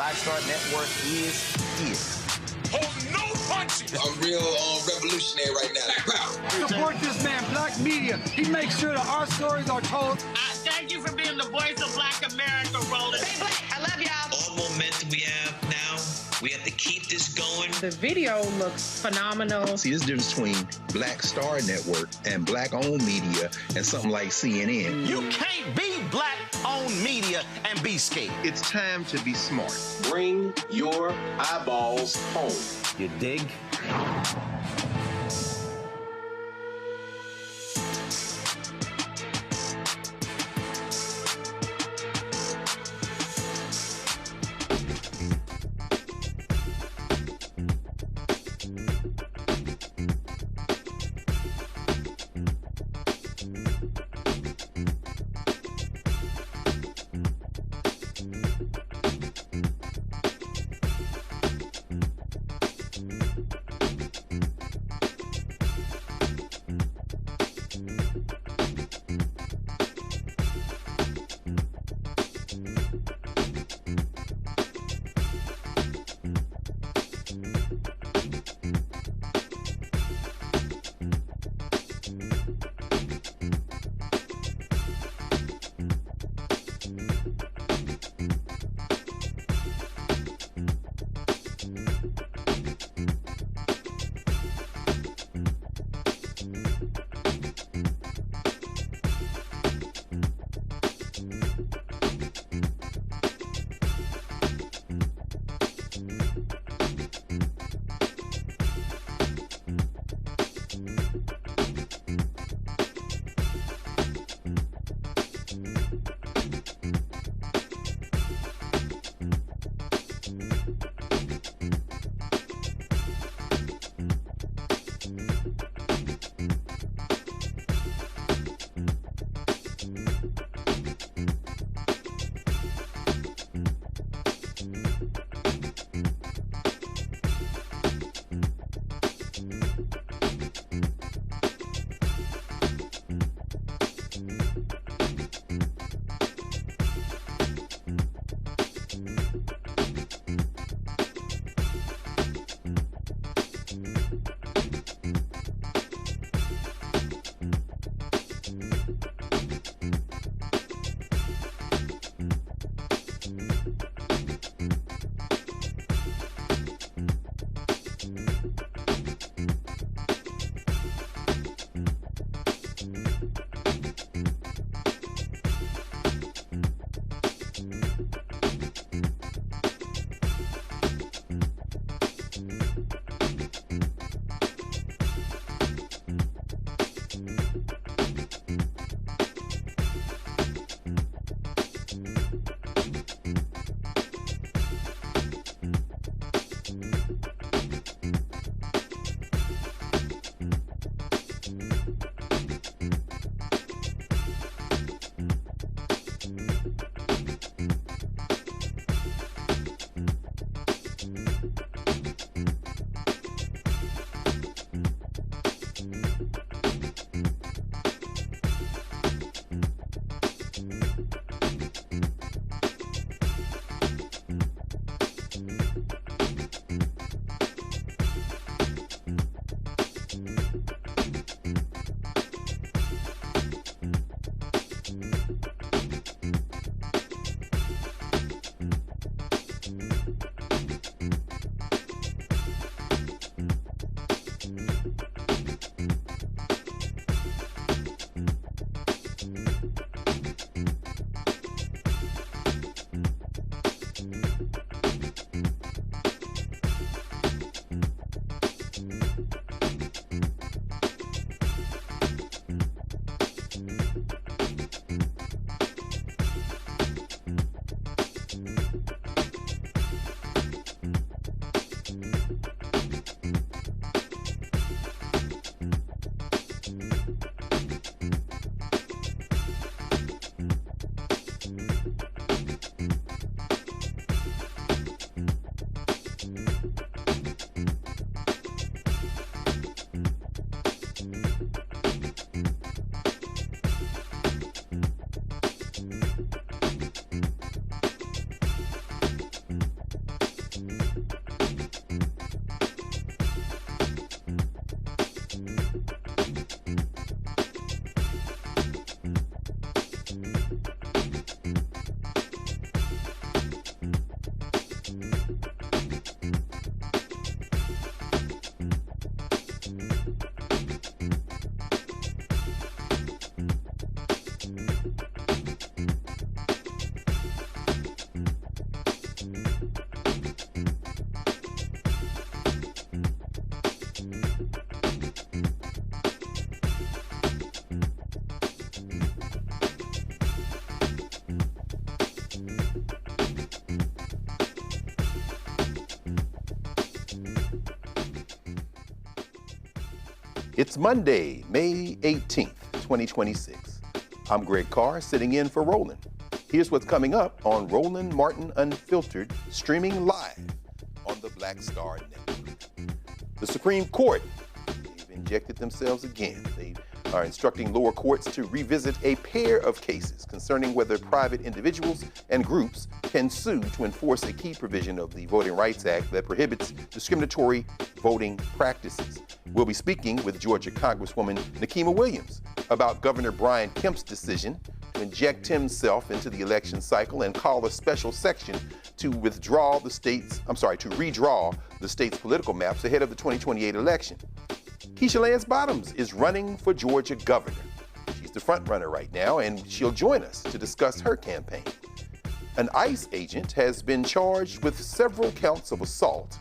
Black Star Network is here. Hold no punches! I'm real revolutionary right now. Support this man, Black Media. He makes sure that our stories are told. Thank you for being the voice of Black America, Roland. Stay black. I love y'all. All momentum we have now, we have to keep this going. The video looks phenomenal. See, there's a difference between Black Star Network and Black-owned media and something like CNN. You can't be Black-owned media and be scared. It's time to be smart. Bring your eyeballs home. You dig? It's Monday, May 18th, 2026. I'm Greg Carr, sitting in for Roland. Here's what's coming up on Roland Martin Unfiltered, streaming live on the Black Star Network. The Supreme Court, they've injected themselves again. They are instructing lower courts to revisit a pair of cases concerning whether private individuals and groups can sue to enforce a key provision of the Voting Rights Act that prohibits discriminatory voting practices. We'll be speaking with Georgia Congresswoman Nikema Williams about Governor Brian Kemp's decision to inject himself into the election cycle and call a special section to redraw the state's political maps ahead of the 2028 election. Keisha Lance Bottoms is running for Georgia governor. She's the front runner right now, and she'll join us to discuss her campaign. An ICE agent has been charged with several counts of assault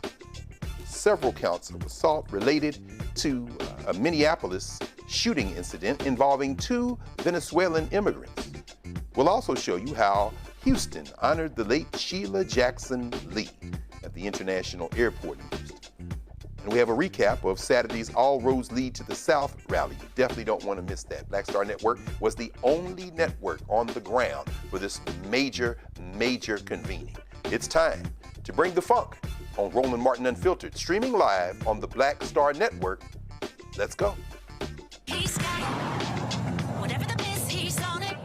related to a Minneapolis shooting incident involving 2 Venezuelan immigrants. We'll also show you how Houston honored the late Sheila Jackson Lee at the International Airport in Houston. And we have a recap of Saturday's All Roads Lead to the South rally. You definitely don't want to miss that. Black Star Network was the only network on the ground for this major convening. It's time to bring the funk on Roland Martin Unfiltered, streaming live on the Black Star Network. Let's go. He's got it. Whatever the miss, he's on it.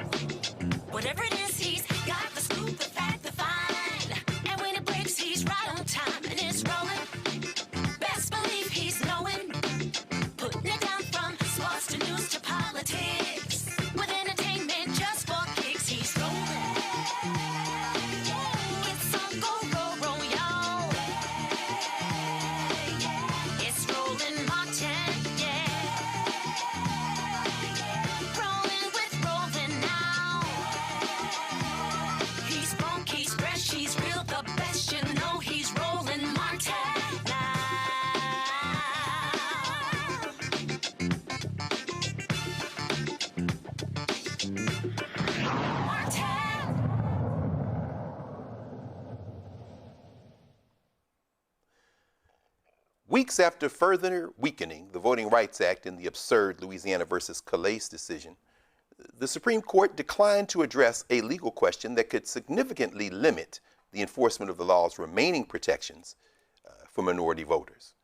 Whatever it is, he's got the scoop, the fact, the find. And when it breaks, he's right on time and it's rolling. Best believe he's knowing. Putting it down from sports to news to politics. With entertainment just for kicks, he's rolling. It's on go, y'all. It's Roland Martin, yeah. Rolling with Roland now. He's funk, he's fresh, he's real, the best, you know he's Roland Martin now. Weeks after further weakening the Voting Rights Act in the absurd Louisiana versus Calais decision, the Supreme Court declined to address a legal question that could significantly limit the enforcement of the law's remaining protections for minority voters.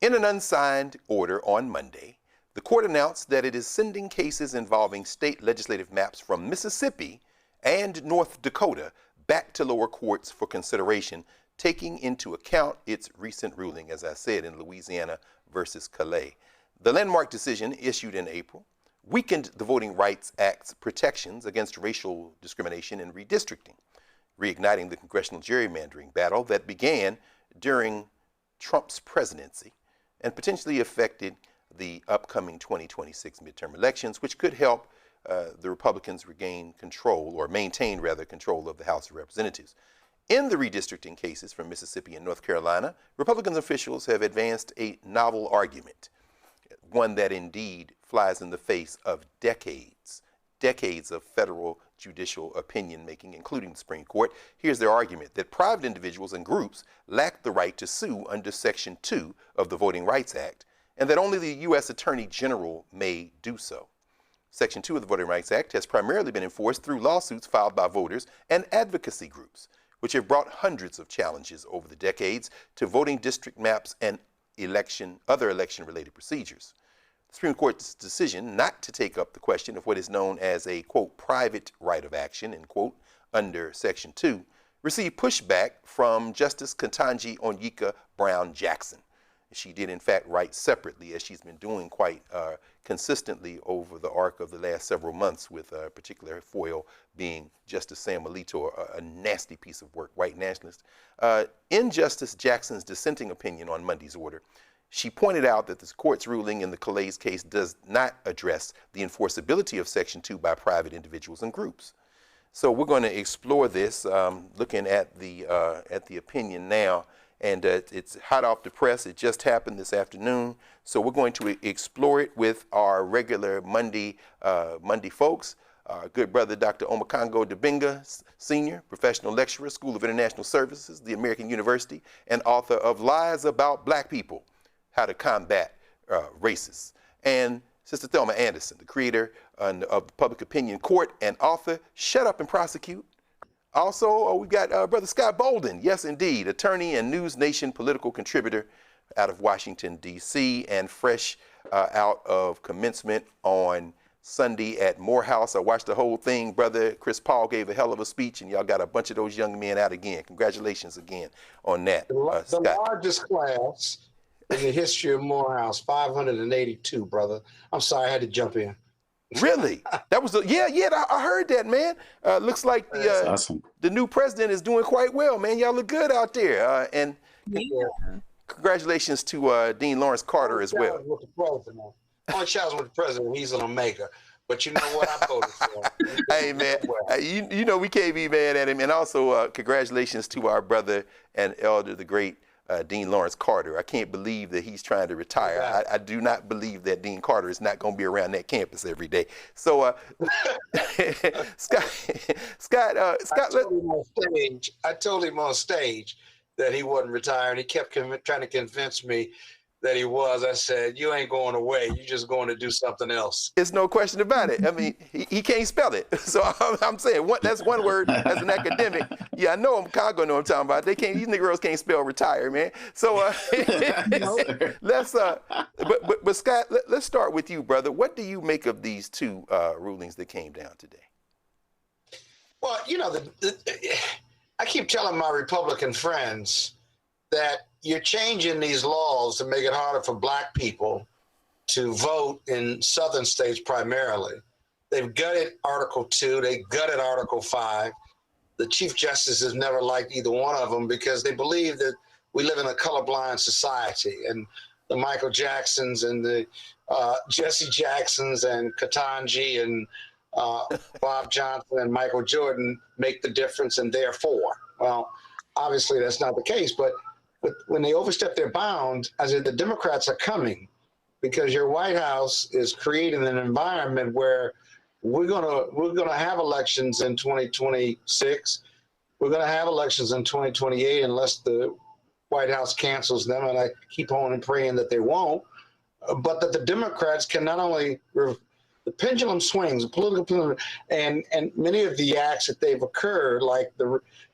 In an unsigned order on Monday, the court announced that it is sending cases involving state legislative maps from Mississippi and North Dakota back to lower courts for consideration, taking into account its recent ruling, as I said, in Louisiana versus Calais. The landmark decision issued in April weakened the Voting Rights Act's protections against racial discrimination and redistricting, reigniting the congressional gerrymandering battle that began during Trump's presidency and potentially affected the upcoming 2026 midterm elections, which could help the Republicans regain control, or maintain rather control, of the House of Representatives. In the redistricting cases from Mississippi and North Carolina, Republican officials have advanced a novel argument, one that indeed flies in the face of decades of federal judicial opinion making, including the Supreme Court. Here's their argument: that private individuals and groups lack the right to sue under Section 2 of the Voting Rights Act, and that only the U.S. Attorney General may do so. Section 2 of the Voting Rights Act has primarily been enforced through lawsuits filed by voters and advocacy groups, which have brought hundreds of challenges over the decades to voting district maps and other election-related procedures. The Supreme Court's decision not to take up the question of what is known as a, quote, private right of action, end quote, under Section 2, received pushback from Justice Ketanji Onyeka Brown Jackson. She did, in fact, write separately, as she's been doing quite consistently over the arc of the last several months, with a particular foil being Justice Sam Alito, a nasty piece of work, white nationalist. In Justice Jackson's dissenting opinion on Monday's order, she pointed out that the court's ruling in the Calais case does not address the enforceability of Section 2 by private individuals and groups. So we're going to explore this, looking at the opinion now. And it's hot off the press. It just happened this afternoon. So we're going to explore it with our regular Monday folks. Our good brother, Dr. Omokongo Dibinga, Senior, professional lecturer, School of International Services, the American University, and author of Lies About Black People, How to Combat Racists. and Sister Thelma Anderson, the creator of Public Opinion Court and author, Shut Up and Prosecute. Also, we've got Brother Scott Bolden, yes indeed, attorney and News Nation political contributor out of Washington, D.C., and fresh out of commencement on Sunday at Morehouse. I watched the whole thing. Brother Chris Paul gave a hell of a speech, and y'all got a bunch of those young men out again. Congratulations again on that. The largest class in the history of Morehouse, 582, brother. I'm sorry, I had to jump in. Really? That was I heard that, man. Looks like the new president is doing quite well, man. Y'all look good out there. And congratulations to Dean Lawrence Carter as well. With the president. Only challenge with the president, he's an Omega. But you know what? I voted for him. Hey, man, you know we can't be mad at him. And also, congratulations to our brother and elder, the great Dean Lawrence Carter. I can't believe that he's trying to retire. I do not believe that Dean Carter is not going to be around that campus every day. So, Scott, I told him on stage that he wasn't retiring. He kept trying to convince me that he was. I said, you ain't going away. You're just going to do something else. There's no question about it. I mean, he can't spell it. So I'm saying that's one word as an academic. Yeah, I know Chicago know what I'm talking about. These Negroes can't spell retire, man. So let's but Scott, let's start with you, brother. What do you make of these two rulings that came down today? Well, you know, I keep telling my Republican friends that you're changing these laws to make it harder for black people to vote in southern states primarily. They've gutted Article 2, they gutted Article 5. The Chief Justice has never liked either one of them because they believe that we live in a colorblind society, and the Michael Jacksons and the Jesse Jacksons and Ketanji and Bob Johnson and Michael Jordan make the difference, and therefore. Well, obviously that's not the case, but when they overstep their bounds, I said the Democrats are coming because your White House is creating an environment where we're gonna have elections in 2026. We're gonna have elections in 2028 unless the White House cancels them, and I keep on and praying that they won't. But that the Democrats can not only the pendulum swings, the political pendulum, and many of the acts that they've occurred, like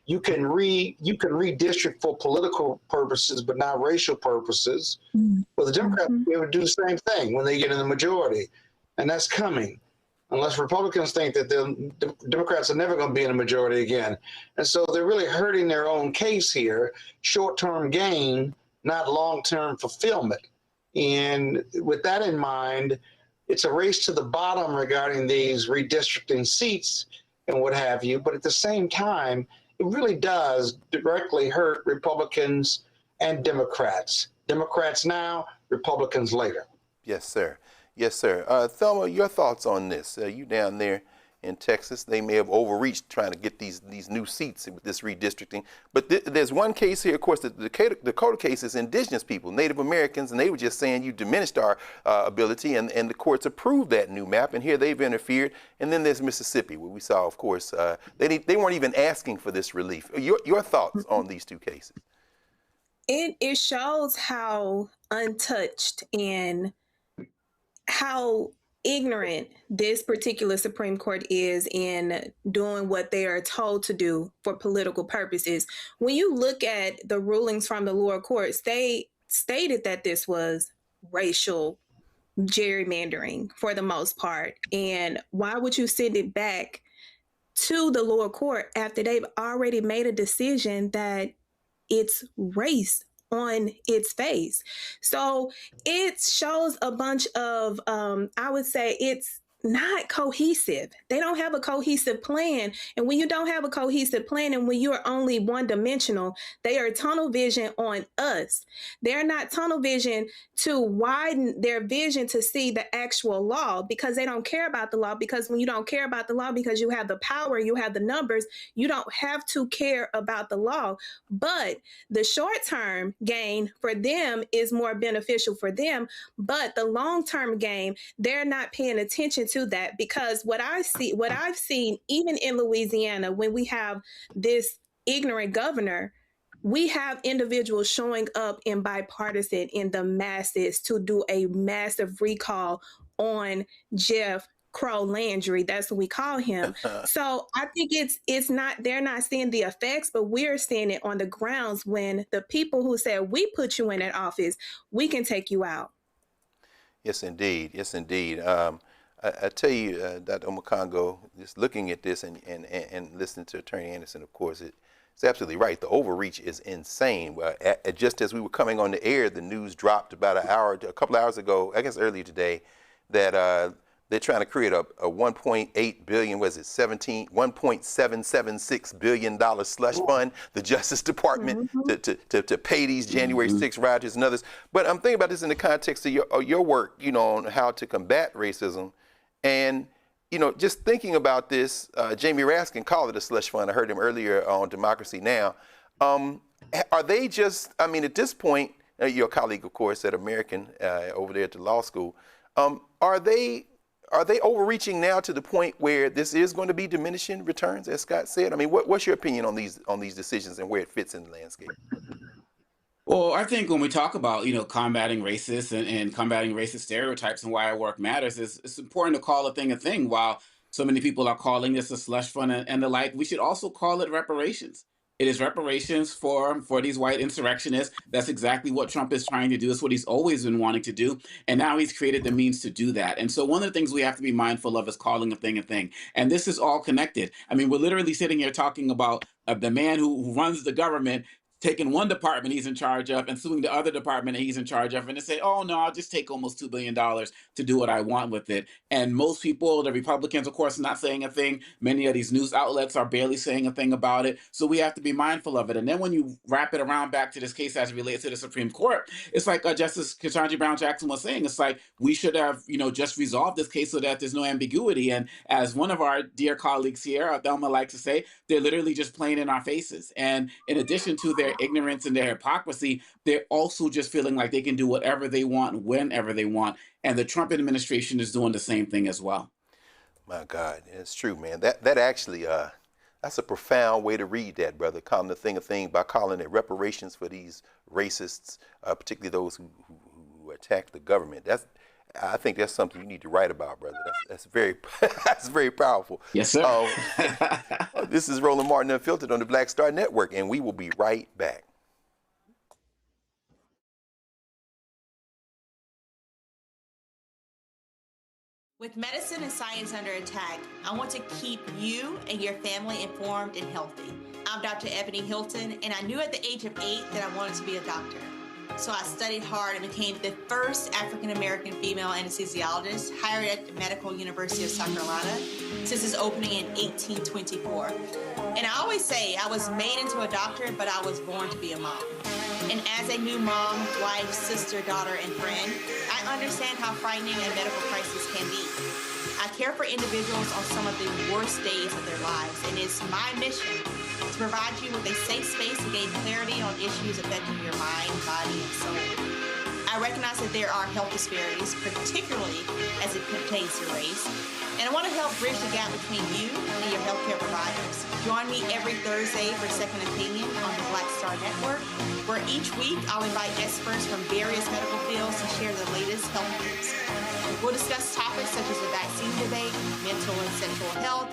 you can redistrict for political purposes, but not racial purposes. Well, the Democrats will be able to do the same thing when they get in the majority, and that's coming. Unless Republicans think that the Democrats are never going to be in a majority again. And so they're really hurting their own case here, short-term gain, not long-term fulfillment. And with that in mind, it's a race to the bottom regarding these redistricting seats and what have you. But at the same time, it really does directly hurt Republicans and Democrats. Democrats now, Republicans later. Yes, sir. Yes, sir. Thelma, your thoughts on this? You down there in Texas, they may have overreached trying to get these new seats with this redistricting. But there's one case here, of course, the Dakota case is indigenous people, Native Americans, and they were just saying you diminished our ability, and the courts approved that new map, and here they've interfered. And then there's Mississippi, where we saw, of course, they weren't even asking for this relief. Your thoughts on these two cases? It shows how untouched and how ignorant this particular Supreme Court is in doing what they are told to do for political purposes. When you look at the rulings from the lower courts, they stated that this was racial gerrymandering for the most part. And why would you send it back to the lower court after they've already made a decision that it's race on its face? So it shows a bunch of, I would say it's not cohesive. They don't have a cohesive plan. And when you don't have a cohesive plan and when you're only one dimensional, they are tunnel vision on us. They're not tunnel vision to widen their vision to see the actual law, because they don't care about the law. Because when you don't care about the law, because you have the power, you have the numbers, you don't have to care about the law. But the short-term gain for them is more beneficial for them. But the long-term gain, they're not paying attention to that, because what I've seen, even in Louisiana, when we have this ignorant governor, we have individuals showing up in bipartisan in the masses to do a massive recall on Jeff Crow Landry. That's what we call him. So I think it's not, they're not seeing the effects, but we're seeing it on the grounds when the people who said, we put you in that office, we can take you out. Yes, indeed. Yes, indeed. I tell you, Dr. Omokongo, just looking at this and listening to Attorney Anderson, of course, it's absolutely right. The overreach is insane. Just as we were coming on the air, the news dropped about a couple hours ago, I guess earlier today, that they're trying to create a $1.8 billion, $1.776 billion slush fund, the Justice Department, to pay these January 6 rioters and others. But I'm thinking about this in the context of your work, on how to combat racism. And, just thinking about this, Jamie Raskin called it a slush fund. I heard him earlier on Democracy Now! Are they just, at this point, your colleague, of course, at American over there at the law school, are they overreaching now to the point where this is going to be diminishing returns, as Scott said? What's your opinion on these decisions and where it fits in the landscape? Well, I think when we talk about, combating racists and combating racist stereotypes and why our work matters, it's important to call a thing. While so many people are calling this a slush fund and the like, we should also call it reparations. It is reparations for these white insurrectionists. That's exactly what Trump is trying to do. It's what he's always been wanting to do. And now he's created the means to do that. And so one of the things we have to be mindful of is calling a thing a thing. And this is all connected. We're literally sitting here talking about the man who runs the government taking one department he's in charge of and suing the other department that he's in charge of, and they say, oh, no, I'll just take almost $2 billion to do what I want with it. And most people, the Republicans, of course, are not saying a thing. Many of these news outlets are barely saying a thing about it. So we have to be mindful of it. And then when you wrap it around back to this case as it relates to the Supreme Court, it's like Justice Ketanji Brown Jackson was saying, it's like we should have, just resolved this case so that there's no ambiguity. And as one of our dear colleagues here, Thelma, likes to say, they're literally just playing in our faces. And in addition to their ignorance and their hypocrisy, they're also just feeling like they can do whatever they want, whenever they want. And the Trump administration is doing the same thing as well. My God, it's true, man. That actually, that's a profound way to read that, brother. Calling the thing a thing by calling it reparations for these racists, particularly those who attack the government. I think that's something you need to write about, brother. That's very that's very powerful. Yes, sir. This is Roland Martin Unfiltered on the Black Star Network, and we will be right back. With medicine and science under attack, I want to keep you and your family informed and healthy. I'm Dr. Ebony Hilton, and I knew at the age of 8 that I wanted to be a doctor. So I studied hard and became the first African-American female anesthesiologist hired at the Medical University of South Carolina since its opening in 1824. And I always say I was made into a doctor, but I was born to be a mom. And as a new mom, wife, sister, daughter, and friend, I understand how frightening a medical crisis can be. I care for individuals on some of the worst days of their lives, and it's my mission to provide you with a safe space to gain clarity on issues affecting your mind, body, and soul. I recognize that there are health disparities, particularly as it pertains to race, and I want to help bridge the gap between you and your healthcare providers. Join me every Thursday for Second Opinion on the Black Star Network, where each week I'll invite experts from various medical fields to share the latest health news. We'll discuss topics such as the vaccine debate, mental and sexual health,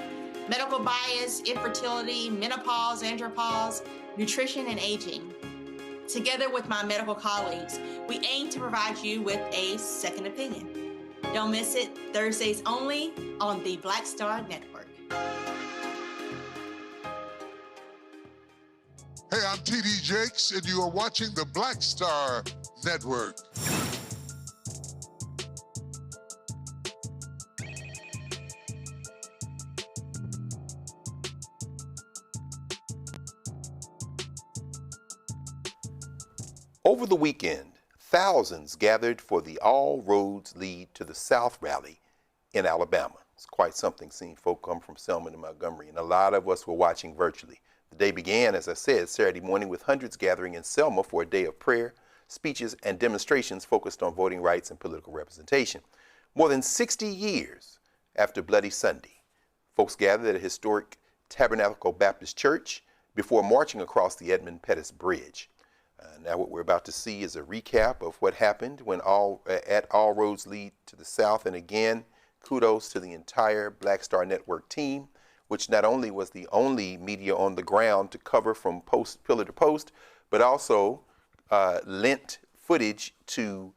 medical bias, infertility, menopause, andropause, nutrition, and aging. Together with my medical colleagues, we aim to provide you with a second opinion. Don't miss it, Thursdays only on the Black Star Network. Hey, I'm TD Jakes, and you are watching the Black Star Network. Over the weekend, thousands gathered for the All Roads Lead to the South rally in Alabama. It's quite something seeing folk come from Selma to Montgomery, and a lot of us were watching virtually. The day began, as I said, Saturday morning with hundreds gathering in Selma for a day of prayer, speeches, and demonstrations focused on voting rights and political representation. More than 60 years after Bloody Sunday, folks gathered at a historic Tabernacle Baptist Church before marching across the Edmund Pettus Bridge. Now what we're about to see is a recap of what happened when All Roads Lead to the South. And again, kudos to the entire Black Star Network team, which not only was the only media on the ground to cover from pillar to post, but also lent footage to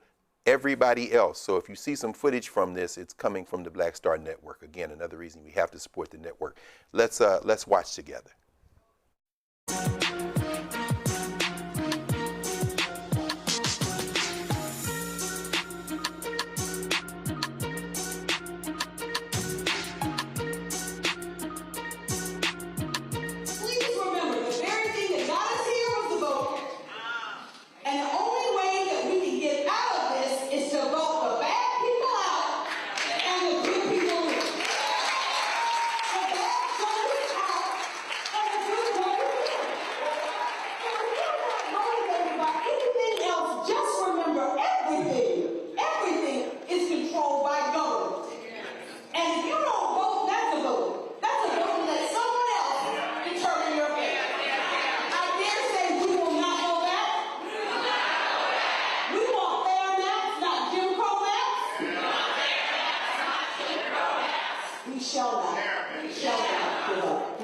everybody else. So if you see some footage from this, it's coming from the Black Star Network. Again, another reason we have to support the network. Let's watch together.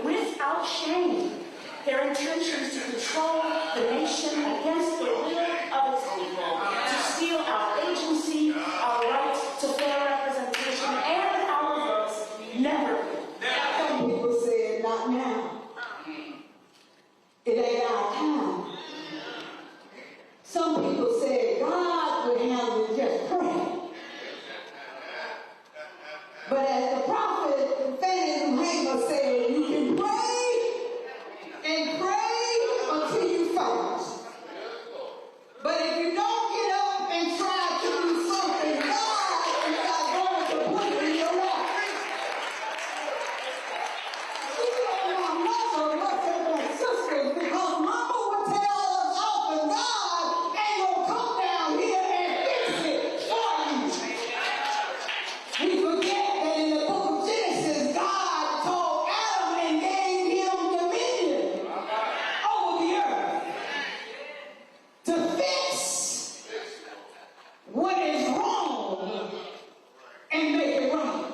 Without shame, their intention is to control the nation against the will of its people, to steal our agency, our right to fair representation, and our votes. Never. Some people said, not now. It ain't our time. Some people said, God would handle it, just pray. But as the prophet Fanny Rima said, you can pray and pray until you fight. But if you don't get up and try to do something, God is not going to put it in your life. My mother, my sisters, because mama would tell us often, God ain't gonna come down here and fix it for you. We forget that in the book of Genesis, God told Adam and gave him dominion over the earth to fix what is wrong and make it right.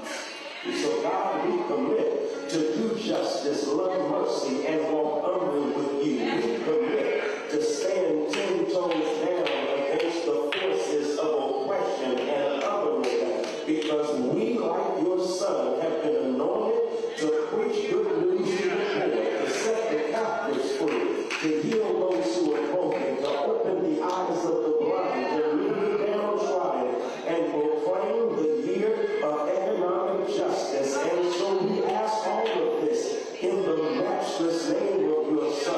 So God, we commit to do justice, love mercy, and walk humbly with you. We commit to stand 10 toes down against the forces of oppression and otherness, because we, like your son, have been anointed to preach good news to the poor, to set the captives free, to heal those who are broken, to open the eyes of the blind, to lead the downtrodden, and proclaim the year of economic justice. And so we ask all of this in the matchless name of your son.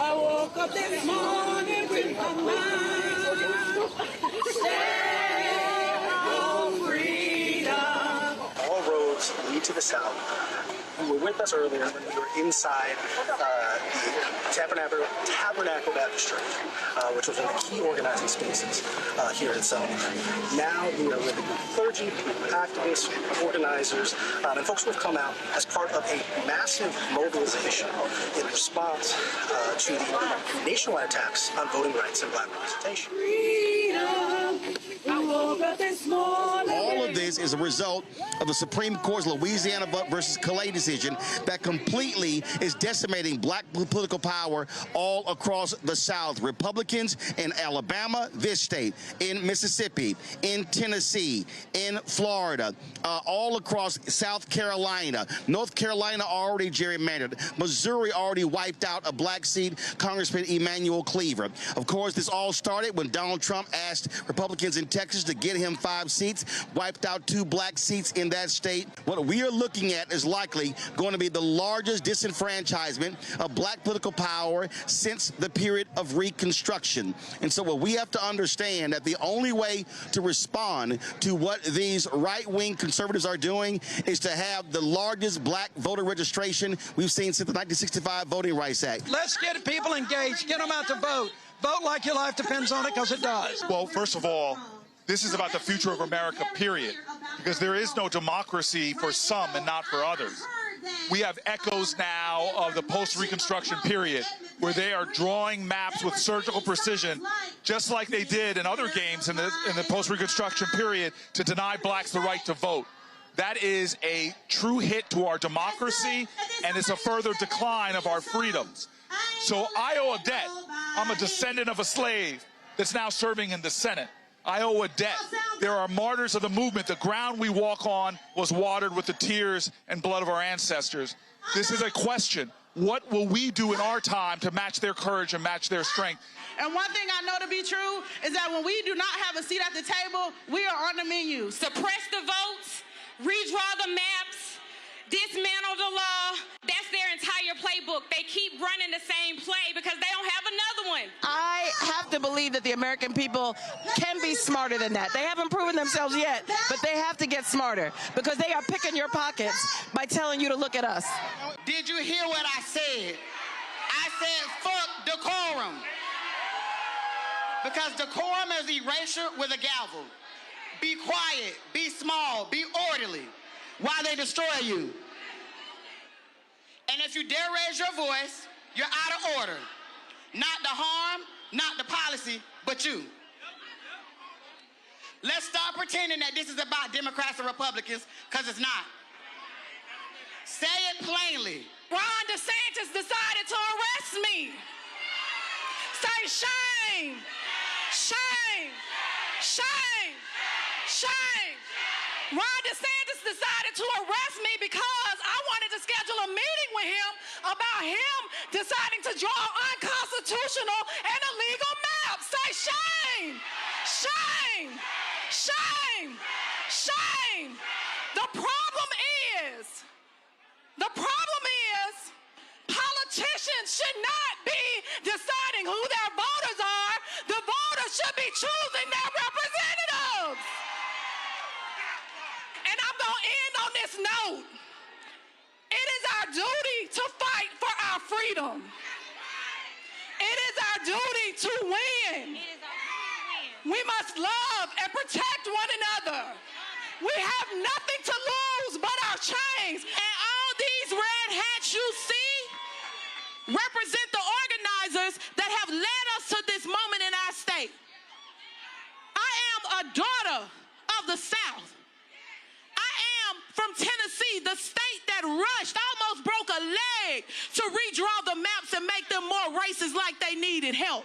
I woke up this morning with my mind. Stand on freedom. All roads lead to the south. You were with us earlier when we were inside the Tabernacle Baptist Church, which was one of the key organizing spaces here in Selma. Now we are with clergy, activists, organizers, and folks who have come out as part of a massive mobilization in response to the nationwide attacks on voting rights and black representation. All of this is a result of the Supreme Court's Louisiana versus Calais decision that completely is decimating black political power all across the South. Republicans in Alabama, this state, in Mississippi, in Tennessee, in Florida, all across South Carolina, North Carolina already gerrymandered, Missouri already wiped out a black seat, Congressman Emanuel Cleaver. Of course, this all started when Donald Trump asked Republicans in Texas to get him 5 seats, wiped out 2 black seats in that state. What we are looking at is likely going to be the largest disenfranchisement of black political power since the period of Reconstruction. And so what we have to understand that the only way to respond to what these right-wing conservatives are doing is to have the largest black voter registration we've seen since the 1965 Voting Rights Act. Let's get people engaged. Get them out to vote. Vote like your life depends on it, because it does. Well, first of all, This is about the future of America, period. Because there is no democracy for some and not for others. We have echoes now of the post-Reconstruction period, where they are drawing maps with surgical precision, just like they did in other games in the post-Reconstruction period, to deny blacks the right to vote. That is a true hit to our democracy, and it's a further decline of our freedoms. So I owe a debt. I'm a descendant of a slave that's now serving in the Senate. I owe a debt. There are martyrs of the movement. The ground we walk on was watered with the tears and blood of our ancestors. This is a question. What will we do in our time to match their courage and match their strength? And one thing I know to be true is that when we do not have a seat at the table, we are on the menu. Suppress the votes, redraw the maps, dismantle the law. That's their entire playbook. They keep running the same play because they don't have another one. I have to believe that the American people can be smarter than that. They haven't proven themselves yet, but they have to get smarter because they are picking your pockets by telling you to look at us. Did you hear what I said? I said fuck decorum. Because decorum is erasure with a gavel. Be quiet, be small, be orderly while they destroy you. And if you dare raise your voice, you're out of order. Not the harm, not the policy, but you. Let's stop pretending that this is about Democrats and Republicans, because it's not. Say it plainly. Ron DeSantis decided to arrest me. Say shame, shame, shame, shame. Ron DeSantis decided to arrest me because I wanted to schedule a meeting with him about him deciding to draw unconstitutional and illegal maps. Say shame, shame, shame, shame. The problem is politicians should not be deciding who their voters are. The voters should be choosing their representatives. And I'm going to end on this note. It is our duty to fight for our freedom. It is our duty to win. We must love and protect one another. We have nothing to lose but our chains. And all these red hats you see represent the organizers that have led us to this moment in our state. I am a daughter of the South. I am from Tennessee, the state that rushed, almost broke a leg to redraw the maps and make them more racist like they needed help.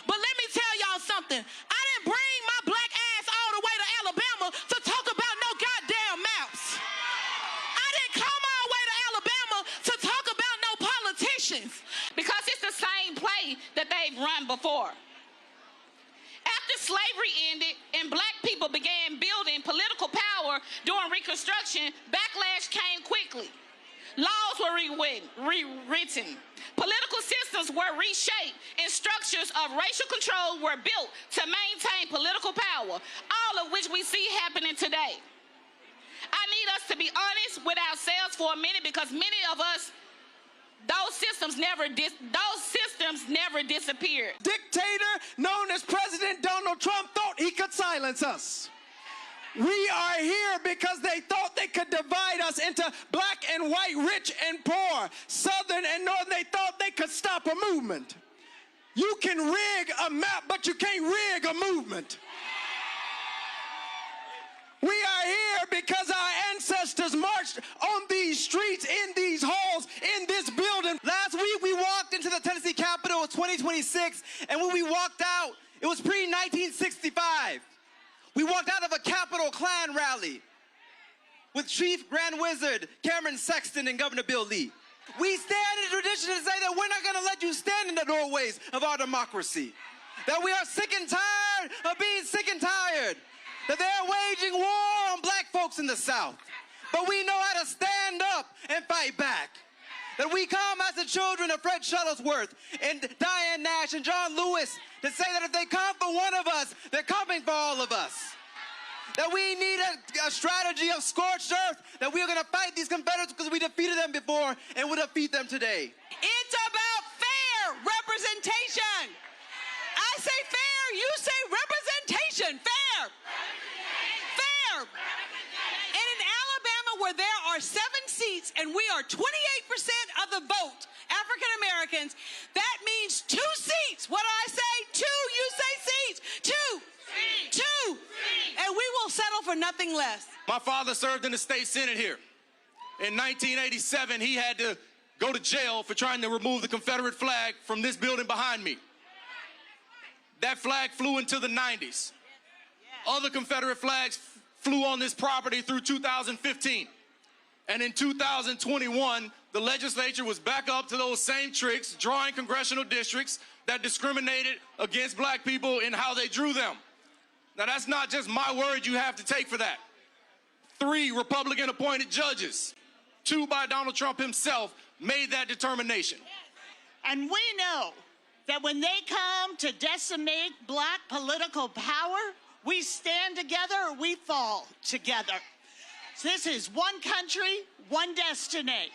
But let me tell y'all something. I didn't bring my black ass all the way to Alabama to talk about no goddamn maps. I didn't come all the way to Alabama to talk about no politicians. Because it's the same play that they've run before. After slavery ended and black people began building political power during Reconstruction, backlash came quickly. Laws were rewritten. Political systems were reshaped and structures of racial control were built to maintain political power, all of which we see happening today. I need us to be honest with ourselves for a minute because many of us, those systems never disappeared. Dictator known as President Donald Trump thought he could silence us. We are here because they thought they could divide us into black and white, rich and poor, southern and northern. They thought they could stop a movement. You can rig a map, but you can't rig a movement. We are here because our ancestors marched on these streets, in these halls, in this building. Last week, we walked into the Tennessee Capitol in 2026, and when we walked out, it was pre-1965. We walked out of a Capitol Klan rally with Chief Grand Wizard Cameron Sexton and Governor Bill Lee. We stand in tradition to say that we're not going to let you stand in the doorways of our democracy. That we are sick and tired of being sick and tired. That they're waging war on black folks in the South. But we know how to stand up and fight back. That we come as the children of Fred Shuttlesworth and Diane Nash and John Lewis to say that if they come for one of us, they're coming for all of us. That we need a strategy of scorched earth, that we are going to fight these Confederates because we defeated them before and we'll defeat them today. It's about fair representation. I say fair, you say representation. Fair. and we are 28% of the vote, African Americans, that means 2 seats. What do I say? 2, you say seats. 2. Seats. 2. Seats. And we will settle for nothing less. My father served in the state Senate here. In 1987, he had to go to jail for trying to remove the Confederate flag from this building behind me. That flag flew into the 90s. Other Confederate flags flew on this property through 2015. And in 2021, the legislature was back up to those same tricks, drawing congressional districts that discriminated against black people in how they drew them. Now, that's not just my word you have to take for that. 3 Republican-appointed judges, 2 by Donald Trump himself, made that determination. And we know that when they come to decimate black political power, we stand together or we fall together. This is one country, one destiny.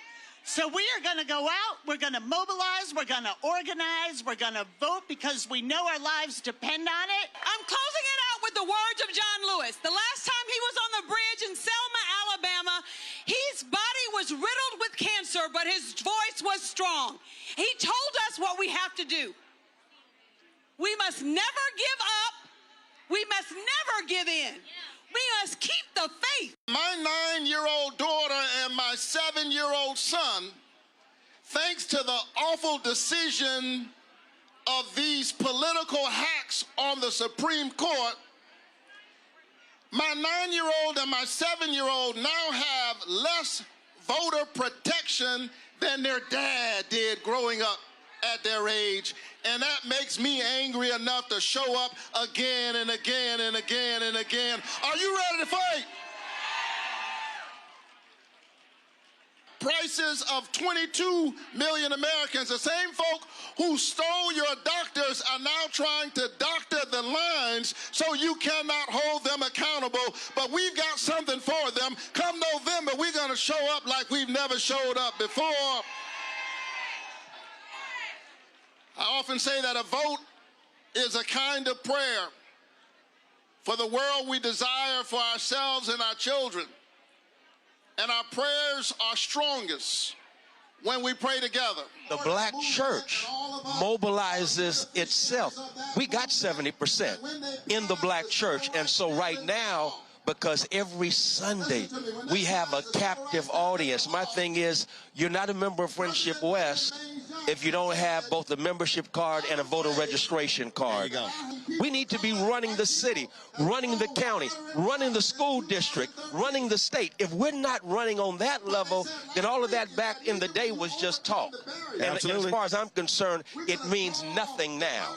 So we are going to go out, we're going to mobilize, we're going to organize, we're going to vote because we know our lives depend on it. I'm closing it out with the words of John Lewis. The last time he was on the bridge in Selma, Alabama, his body was riddled with cancer, but his voice was strong. He told us what we have to do. We must never give up. We must never give in. We must keep the faith. My 9-year-old daughter and my 7-year-old son, thanks to the awful decision of these political hacks on the Supreme Court, my 9-year-old and my 7-year-old now have less voter protection than their dad did growing up at their age. And that makes me angry enough to show up again and again and again and again. Are you ready to fight? Prices of 22 million Americans, the same folk who stole your doctors are now trying to doctor the lines so you cannot hold them accountable. But we've got something for them. Come November, we're going to show up like we've never showed up before. I often say that a vote is a kind of prayer for the world we desire for ourselves and our children. And our prayers are strongest when we pray together. The black church mobilizes itself. We got 70% in the black church. And so right now, because every Sunday we have a captive audience. My thing is, you're not a member of Friendship West if you don't have both a membership card and a voter registration card. There you go. We need to be running the city, running the county, running the school district, running the state. If we're not running on that level, then all of that back in the day was just talk. And as far as I'm concerned, it means nothing now.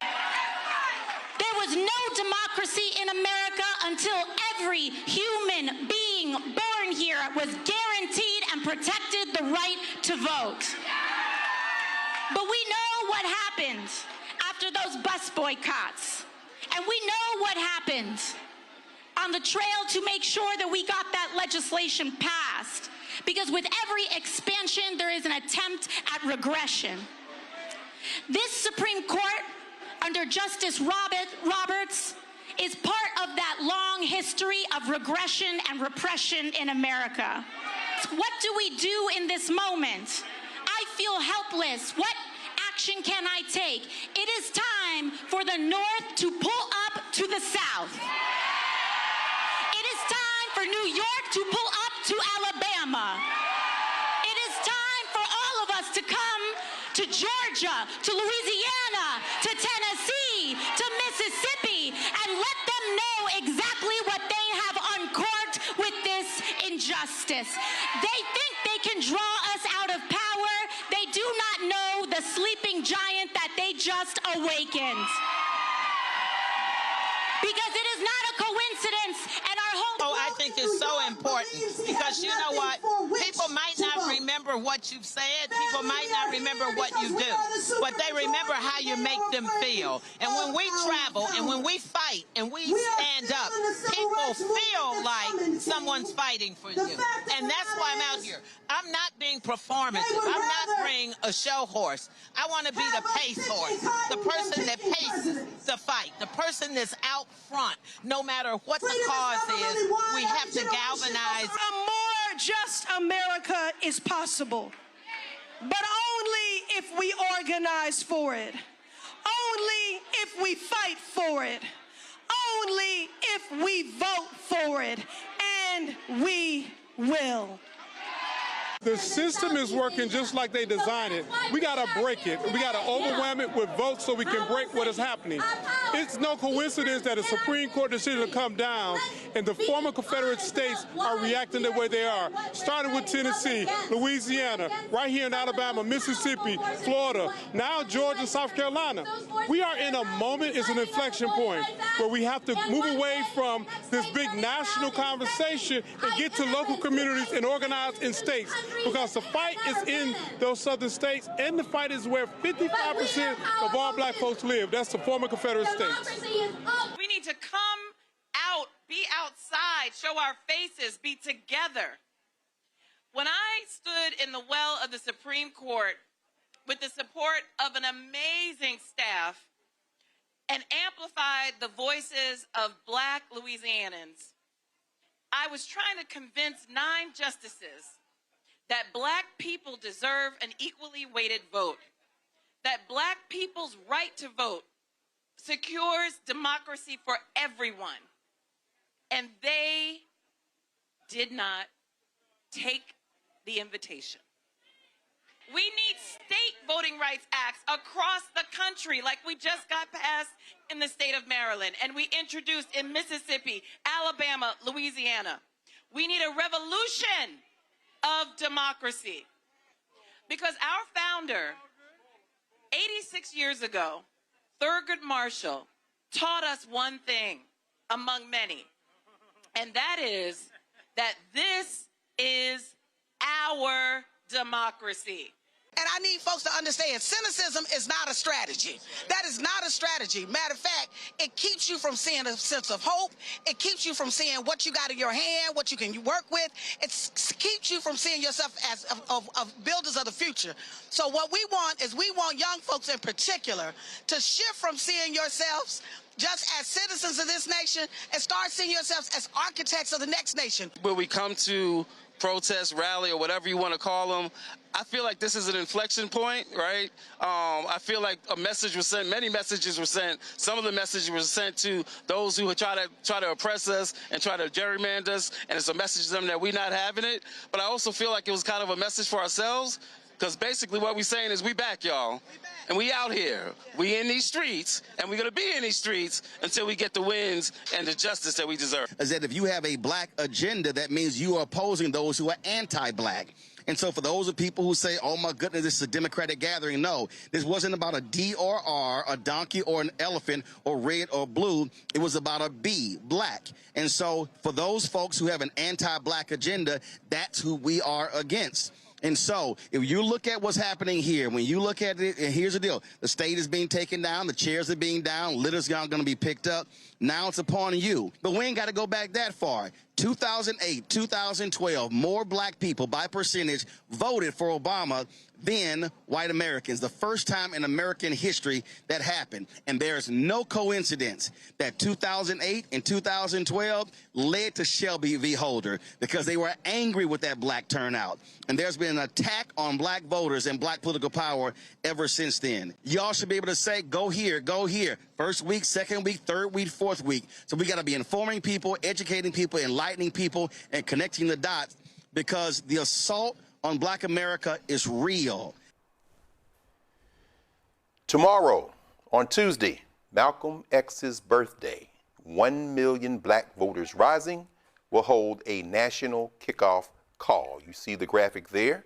There was no democracy in America until every human being born here was guaranteed and protected the right to vote. But we know what happened after those bus boycotts. And we know what happened on the trail to make sure that we got that legislation passed. Because with every expansion, there is an attempt at regression. This Supreme Court, under Justice Roberts, is part of that long history of regression and repression in America. What do we do in this moment? I feel helpless. What action can I take? It is time for the North to pull up to the South. It is time for New York to pull up to Alabama. It is time for all of us to come to Georgia, to Louisiana, to Tennessee, to Mississippi, and let them know exactly what they have uncorked with this injustice. They think they can draw us out of power. They do not know the sleeping giant that they just awakened. Because it is not a coincidence, and our whole... Oh, I think it's so important, because you know what? People might not remember what you've said, people might not remember what you do, but they remember how you make them feel. And when we travel, and when we fight, and we stand up, people feel like someone's fighting for you. And that's why I'm out here. I'm not being performative. I'm not being a show horse. I want to be the pace horse, the person that paces the fight, the person that's out front. No matter what the cause is, we have to galvanize. A more just America is possible, but only if we organize for it, only if we fight for it, only if we vote for it, and we will. The system is working just like they designed it. We got to break it. We got to overwhelm it with votes so we can break what is happening. It's no coincidence that a Supreme Court decision will come down and the former Confederate states are reacting the way they are, starting with Tennessee, Louisiana, right here in Alabama, Mississippi, Florida, now Georgia, South Carolina. We are in a moment, it's an inflection point, where we have to move away from this big national conversation and get to local communities and organize in states. Because the fight is in those southern states, and the fight is where 55% of all black folks live. That's the former Confederate states. We need to come out, be outside, show our faces, be together. When I stood in the well of the Supreme Court with the support of an amazing staff and amplified the voices of black Louisianans, I was trying to convince 9 justices that black people deserve an equally weighted vote, that black people's right to vote secures democracy for everyone. And they did not take the invitation. We need state voting rights acts across the country, like we just got passed in the state of Maryland, and we introduced in Mississippi, Alabama, Louisiana. We need a revolution of democracy, because our founder, 86 years ago, Thurgood Marshall, taught us one thing among many, and that is that this is our democracy. And I need folks to understand, cynicism is not a strategy. That is not a strategy. Matter of fact, it keeps you from seeing a sense of hope. It keeps you from seeing what you got in your hand, what you can work with. It keeps you from seeing yourself as of builders of the future. So what we want is we want young folks in particular to shift from seeing yourselves just as citizens of this nation and start seeing yourselves as architects of the next nation. When we come to protest, rally, or whatever you want to call them, I feel like this is an inflection point, right? I feel like a message was sent, many messages were sent. Some of the messages were sent to those who try to oppress us and try to gerrymander us, and it's a message to them that we're not having it. But I also feel like it was kind of a message for ourselves, because basically what we're saying is we back, y'all. And we out here. We in these streets, and we're going to be in these streets until we get the wins and the justice that we deserve. Is that if you have a black agenda, that means you are opposing those who are anti-black. And so for those of people who say, oh my goodness, this is a Democratic gathering, no, this wasn't about a D or R, a donkey or an elephant or red or blue. It was about a B, black. And so for those folks who have an anti-black agenda, that's who we are against. And so if you look at what's happening here, when you look at it, and here's the deal, the state is being taken down, the chairs are being down, litter's not going to be picked up. Now it's upon you. But we ain't got to go back that far. 2008, 2012, more black people by percentage voted for Obama than white Americans. The first time in American history that happened. And there's no coincidence that 2008 and 2012 led to Shelby v. Holder, because they were angry with that black turnout. And there's been an attack on black voters and black political power ever since then. Y'all should be able to say, go here, go here. First week, second week, third week, fourth week. So we got to be informing people, educating people, enlightening people, and connecting the dots, because the assault on black America is real. Tomorrow, on Tuesday, Malcolm X's birthday, 1 million black voters rising will hold a national kickoff call. You see the graphic there,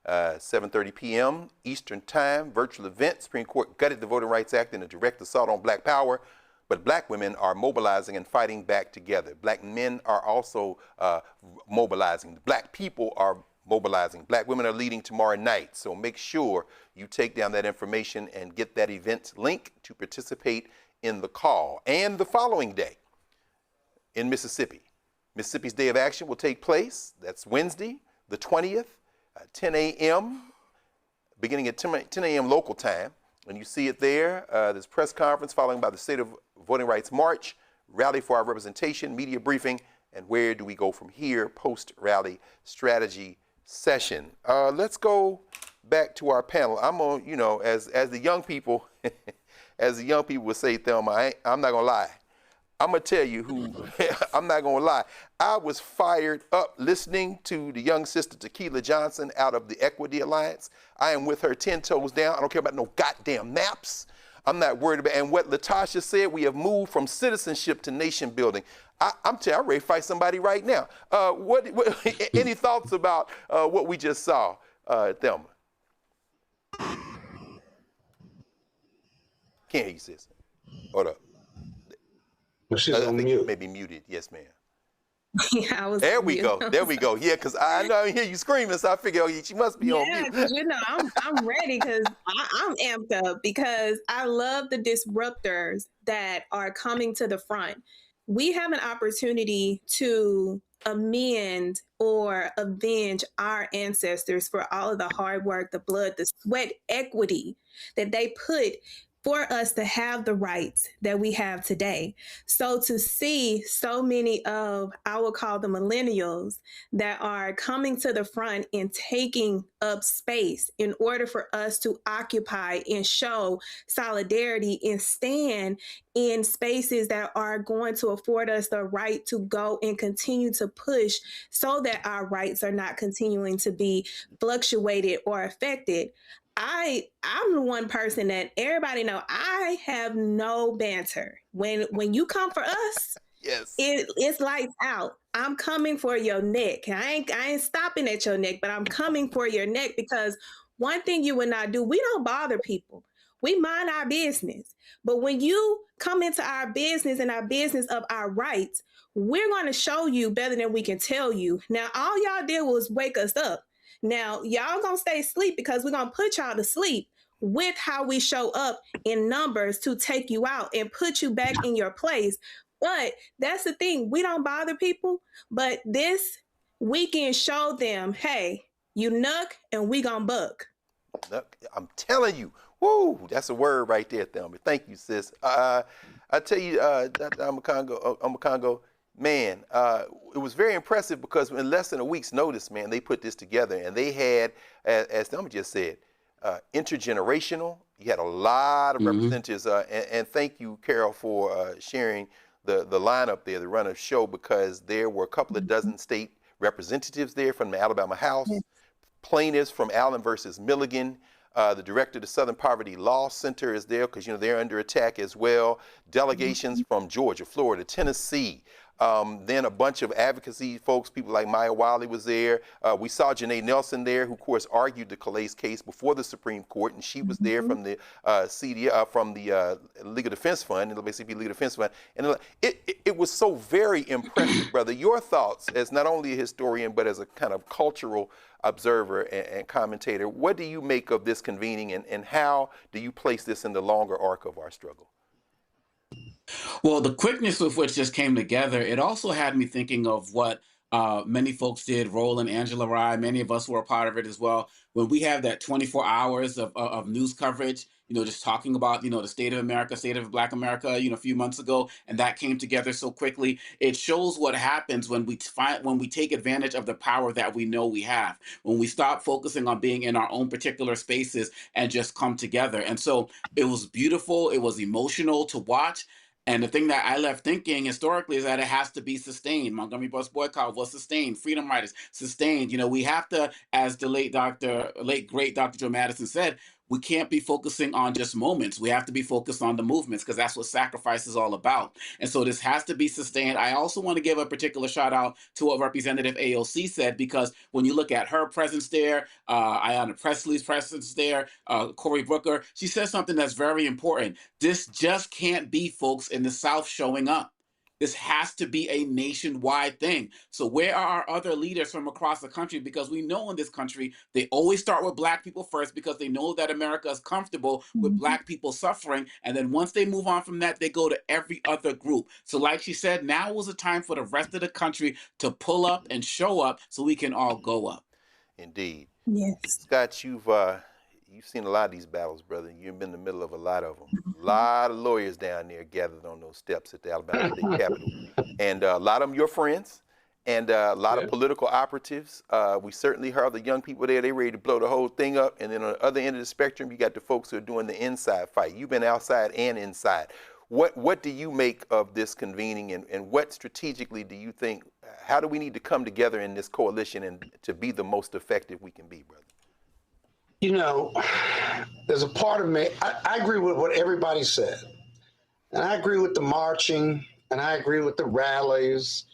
7:30 p.m. Eastern Time, virtual event. Supreme Court gutted the Voting Rights Act in a direct assault on black power, but black women are mobilizing and fighting back together. Black men are also mobilizing. Black people are mobilizing. Black women are leading tomorrow night, so make sure you take down that information and get that event link to participate in the call. And the following day in Mississippi, Mississippi's Day of Action will take place. That's Wednesday, the 20th, 10 a.m., beginning at 10 a.m. local time. And you see it there, this press conference following by the State of Voting Rights March, rally for our representation, media briefing, and where do we go from here post-rally strategy session? Let's go back to our panel. I'm on, you know, as the young people, as the young people would say, Thelma, I'm not gonna lie. I'm gonna tell you who, I'm not gonna lie. I was fired up listening to the young sister Tequila Johnson out of the Equity Alliance. I am with her 10 toes down. I don't care about no goddamn maps. I'm not worried about, and what Latasha said, we have moved from citizenship to nation building. I'm ready to fight somebody right now. Any thoughts about what we just saw, Thelma? Can't hear you, sis. Hold up. Well, she's on mute. Maybe muted. Yes, ma'am. Yeah, I was. There we go. There we go. Yeah, because I know I hear you screaming, so I figure she must be on mute. Yeah, you know, I'm ready because I'm amped up because I love the disruptors that are coming to the front. We have an opportunity to amend or avenge our ancestors for all of the hard work, the blood, the sweat, equity that they put for us to have the rights that we have today. So to see so many of, I will call them millennials, that are coming to the front and taking up space in order for us to occupy and show solidarity and stand in spaces that are going to afford us the right to go and continue to push so that our rights are not continuing to be fluctuated or affected. I'm the one person that everybody know I have no banter. When you come for us, yes, it's lights out. I'm coming for your neck. I ain't stopping at your neck, but I'm coming for your neck because one thing you and I do, we don't bother people. We mind our business. But when you come into our business and our business of our rights, we're going to show you better than we can tell you. Now, all y'all did was wake us up. Now, y'all gonna stay asleep because we're gonna put y'all to sleep with how we show up in numbers to take you out and put you back in your place. But that's the thing, we don't bother people, but this weekend showed them, hey, you nuck and we gonna buck. I'm telling you, woo, that's a word right there, Thelma. Thank you, sis. I tell you, Congo, man, it was very impressive because in less than a week's notice, man, they put this together and they had, as Thelma just said, intergenerational. You had a lot of representatives, and thank you, Carol, for sharing the lineup there, the run of show, because there were a couple of dozen state representatives there from the Alabama House, plaintiffs from Allen versus Milligan. The director of the Southern Poverty Law Center is there because, you know, they're under attack as well. Delegations from Georgia, Florida, Tennessee. Then a bunch of advocacy folks, people like Maya Wiley was there. We saw Janae Nelson there, who of course argued the Calais case before the Supreme Court, and she was there from the from the Legal Defense Fund, the basically Legal Defense Fund. And it was so very impressive, brother. Your thoughts as not only a historian, but as a kind of cultural observer and commentator, what do you make of this convening, and how do you place this in the longer arc of our struggle? Well, the quickness with which this came together, it also had me thinking of what many folks did, Roland, Angela Rye, many of us were a part of it as well. When we have that 24 hours of news coverage, you know, just talking about, you know, the state of America, state of Black America, you know, a few months ago, and that came together so quickly. It shows what happens when we take advantage of the power that we know we have, when we stop focusing on being in our own particular spaces and just come together. And so it was beautiful. It was emotional to watch. And the thing that I left thinking historically is that it has to be sustained. Montgomery bus boycott was sustained. Freedom riders sustained. You know, we have to, as the late great Dr. Joe Madison said, we can't be focusing on just moments. We have to be focused on the movements because that's what sacrifice is all about. And so this has to be sustained. I also want to give a particular shout out to what Representative AOC said, because when you look at her presence there, Ayanna Presley's presence there, Cory Booker, she says something that's very important. This just can't be folks in the South showing up. This has to be a nationwide thing. So where are our other leaders from across the country? Because we know in this country, they always start with Black people first because they know that America is comfortable with Black people suffering. And then once they move on from that, they go to every other group. So like she said, now was a time for the rest of the country to pull up and show up so we can all go up. Indeed. Yes. Scott, you've seen a lot of these battles, brother. You've been in the middle of a lot of them. A lot of lawyers down there gathered on those steps at the Alabama State Capitol. and a lot of them your friends, and a lot of political operatives. We certainly heard the young people there, they ready to blow the whole thing up. And then on the other end of the spectrum, you got the folks who are doing the inside fight. You've been outside and inside. What do you make of this convening, and what strategically do you think, how do we need to come together in this coalition and to be the most effective we can be, brother? You know, there's a part of me, I agree with what everybody said. And I agree with the marching, and I agree with the rallies,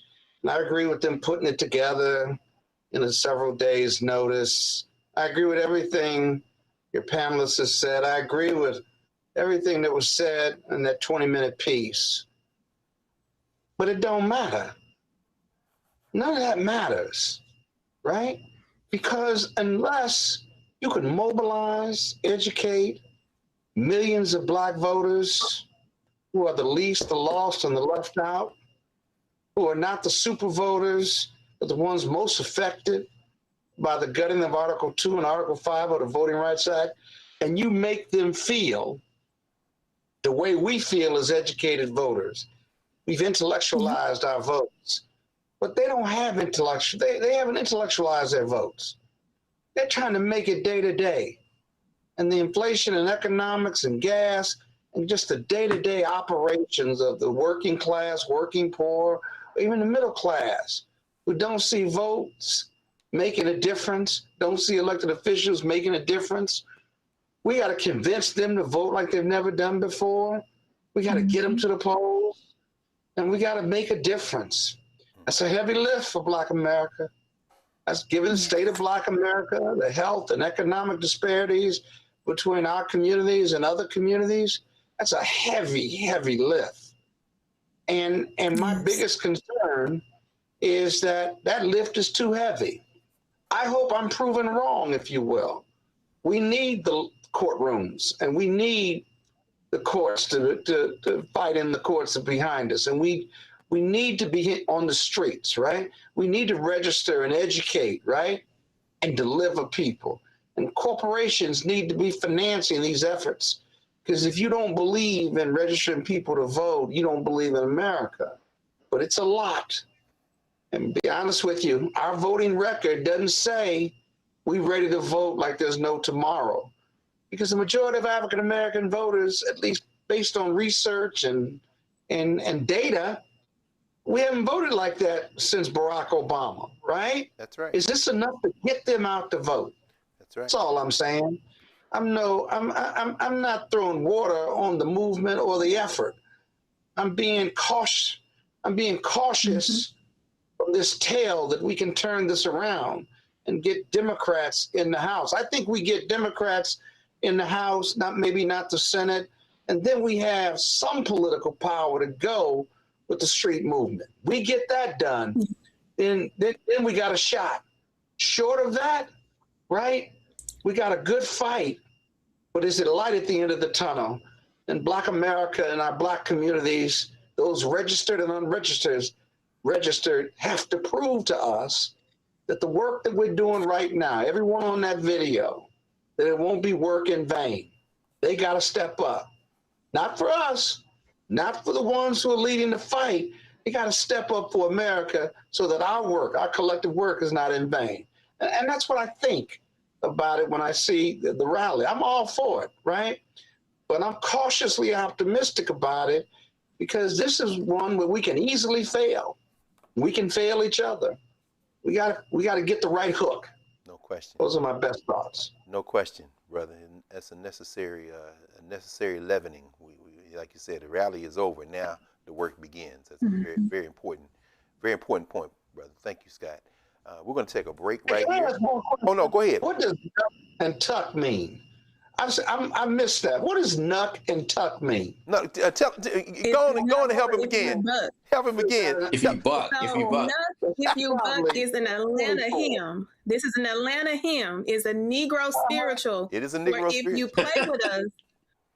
and I agree with them putting it together in a several days' notice. I agree with everything your panelists have said. I agree with everything that was said in that 20-minute piece. But it don't matter. None of that matters, right? Because unless you can mobilize, educate millions of Black voters who are the least, the lost, and the left out, who are not the super voters, but the ones most affected by the gutting of Article 2 and Article 5 of the Voting Rights Act, and you make them feel the way we feel as educated voters. We've intellectualized our votes, but they don't have intellectual, they haven't intellectualized their votes. They're trying to make it day to day. And the inflation and economics and gas and just the day-to-day operations of the working class, working poor, even the middle class, who don't see votes making a difference, don't see elected officials making a difference. We got to convince them to vote like they've never done before. We got to get them to the polls, and we got to make a difference. That's a heavy lift for Black America. That's given the state of Black America, the health and economic disparities between our communities and other communities. That's a heavy, heavy lift. And my biggest concern is that that lift is too heavy. I hope I'm proven wrong, if you will. We need the courtrooms, and we need the courts to fight in the courts behind us. And we need to be on the streets, right? We need to register and educate, right? And deliver people. And corporations need to be financing these efforts. Because if you don't believe in registering people to vote, you don't believe in America. But it's a lot. And to be honest with you, our voting record doesn't say we're ready to vote like there's no tomorrow. Because the majority of African-American voters, at least based on research and data, we haven't voted like that since Barack Obama, right? That's right. Is this enough to get them out to vote? That's right. That's all I'm saying. I'm not throwing water on the movement or the effort. I'm being cautious. I'm being cautious from this tale that we can turn this around and get Democrats in the House. I think we get Democrats in the House, maybe not the Senate, and then we have some political power to go with the street movement. We get that done, then we got a shot. Short of that, right, we got a good fight, but is it a light at the end of the tunnel? And Black America and our Black communities, those registered and unregistered, have to prove to us that the work that we're doing right now, everyone on that video, that it won't be work in vain. They got to step up. Not for us, not for the ones who are leading the fight. They got to step up for America so that our work, our collective work, is not in vain. And that's what I think about it when I see the rally. I'm all for it, right? But I'm cautiously optimistic about it because this is one where we can easily fail. We can fail each other. We got to get the right hook. No question. Those are my best thoughts. No question, brother. And that's a necessary leavening. We, like you said, the rally is over. Now the work begins. That's a very, very important point, brother. Thank you, Scott. We're going to take a break right here. Oh, no, go ahead. What does nuck and tuck mean? I missed that. What does nuck and tuck mean? No, go on and help him again. Help him again. If you buck. If you buck is an Atlanta hymn. This is an Atlanta hymn. It's a Negro spiritual. It is a Negro spiritual. If you play with us,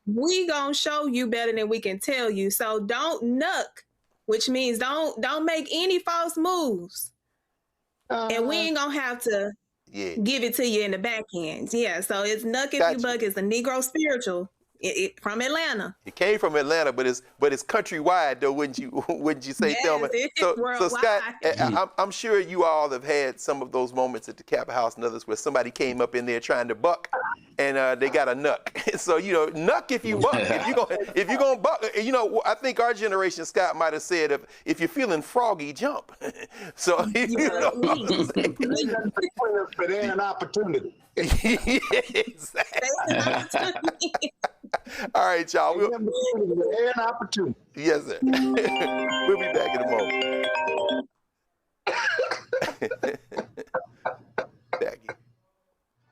we gonna show you better than we can tell you. So don't nuck, which means don't make any false moves. And we ain't gonna have to give it to you in the back end. Yeah, so it's nuck if you buck is a Negro spiritual. From Atlanta. It came from Atlanta, but it's countrywide though, wouldn't you say, Yes, Thelma? it's So worldwide. Scott, I'm sure you all have had some of those moments at the Capitol House and others where somebody came up in there trying to buck, and they got a nuck. So nuck if you buck. If you gonna buck, I think our generation, Scott might have said, if you're feeling froggy, jump. So but it ain't an opportunity. Exactly. All right, y'all. An opportunity. Yes, sir. We'll be back in a moment.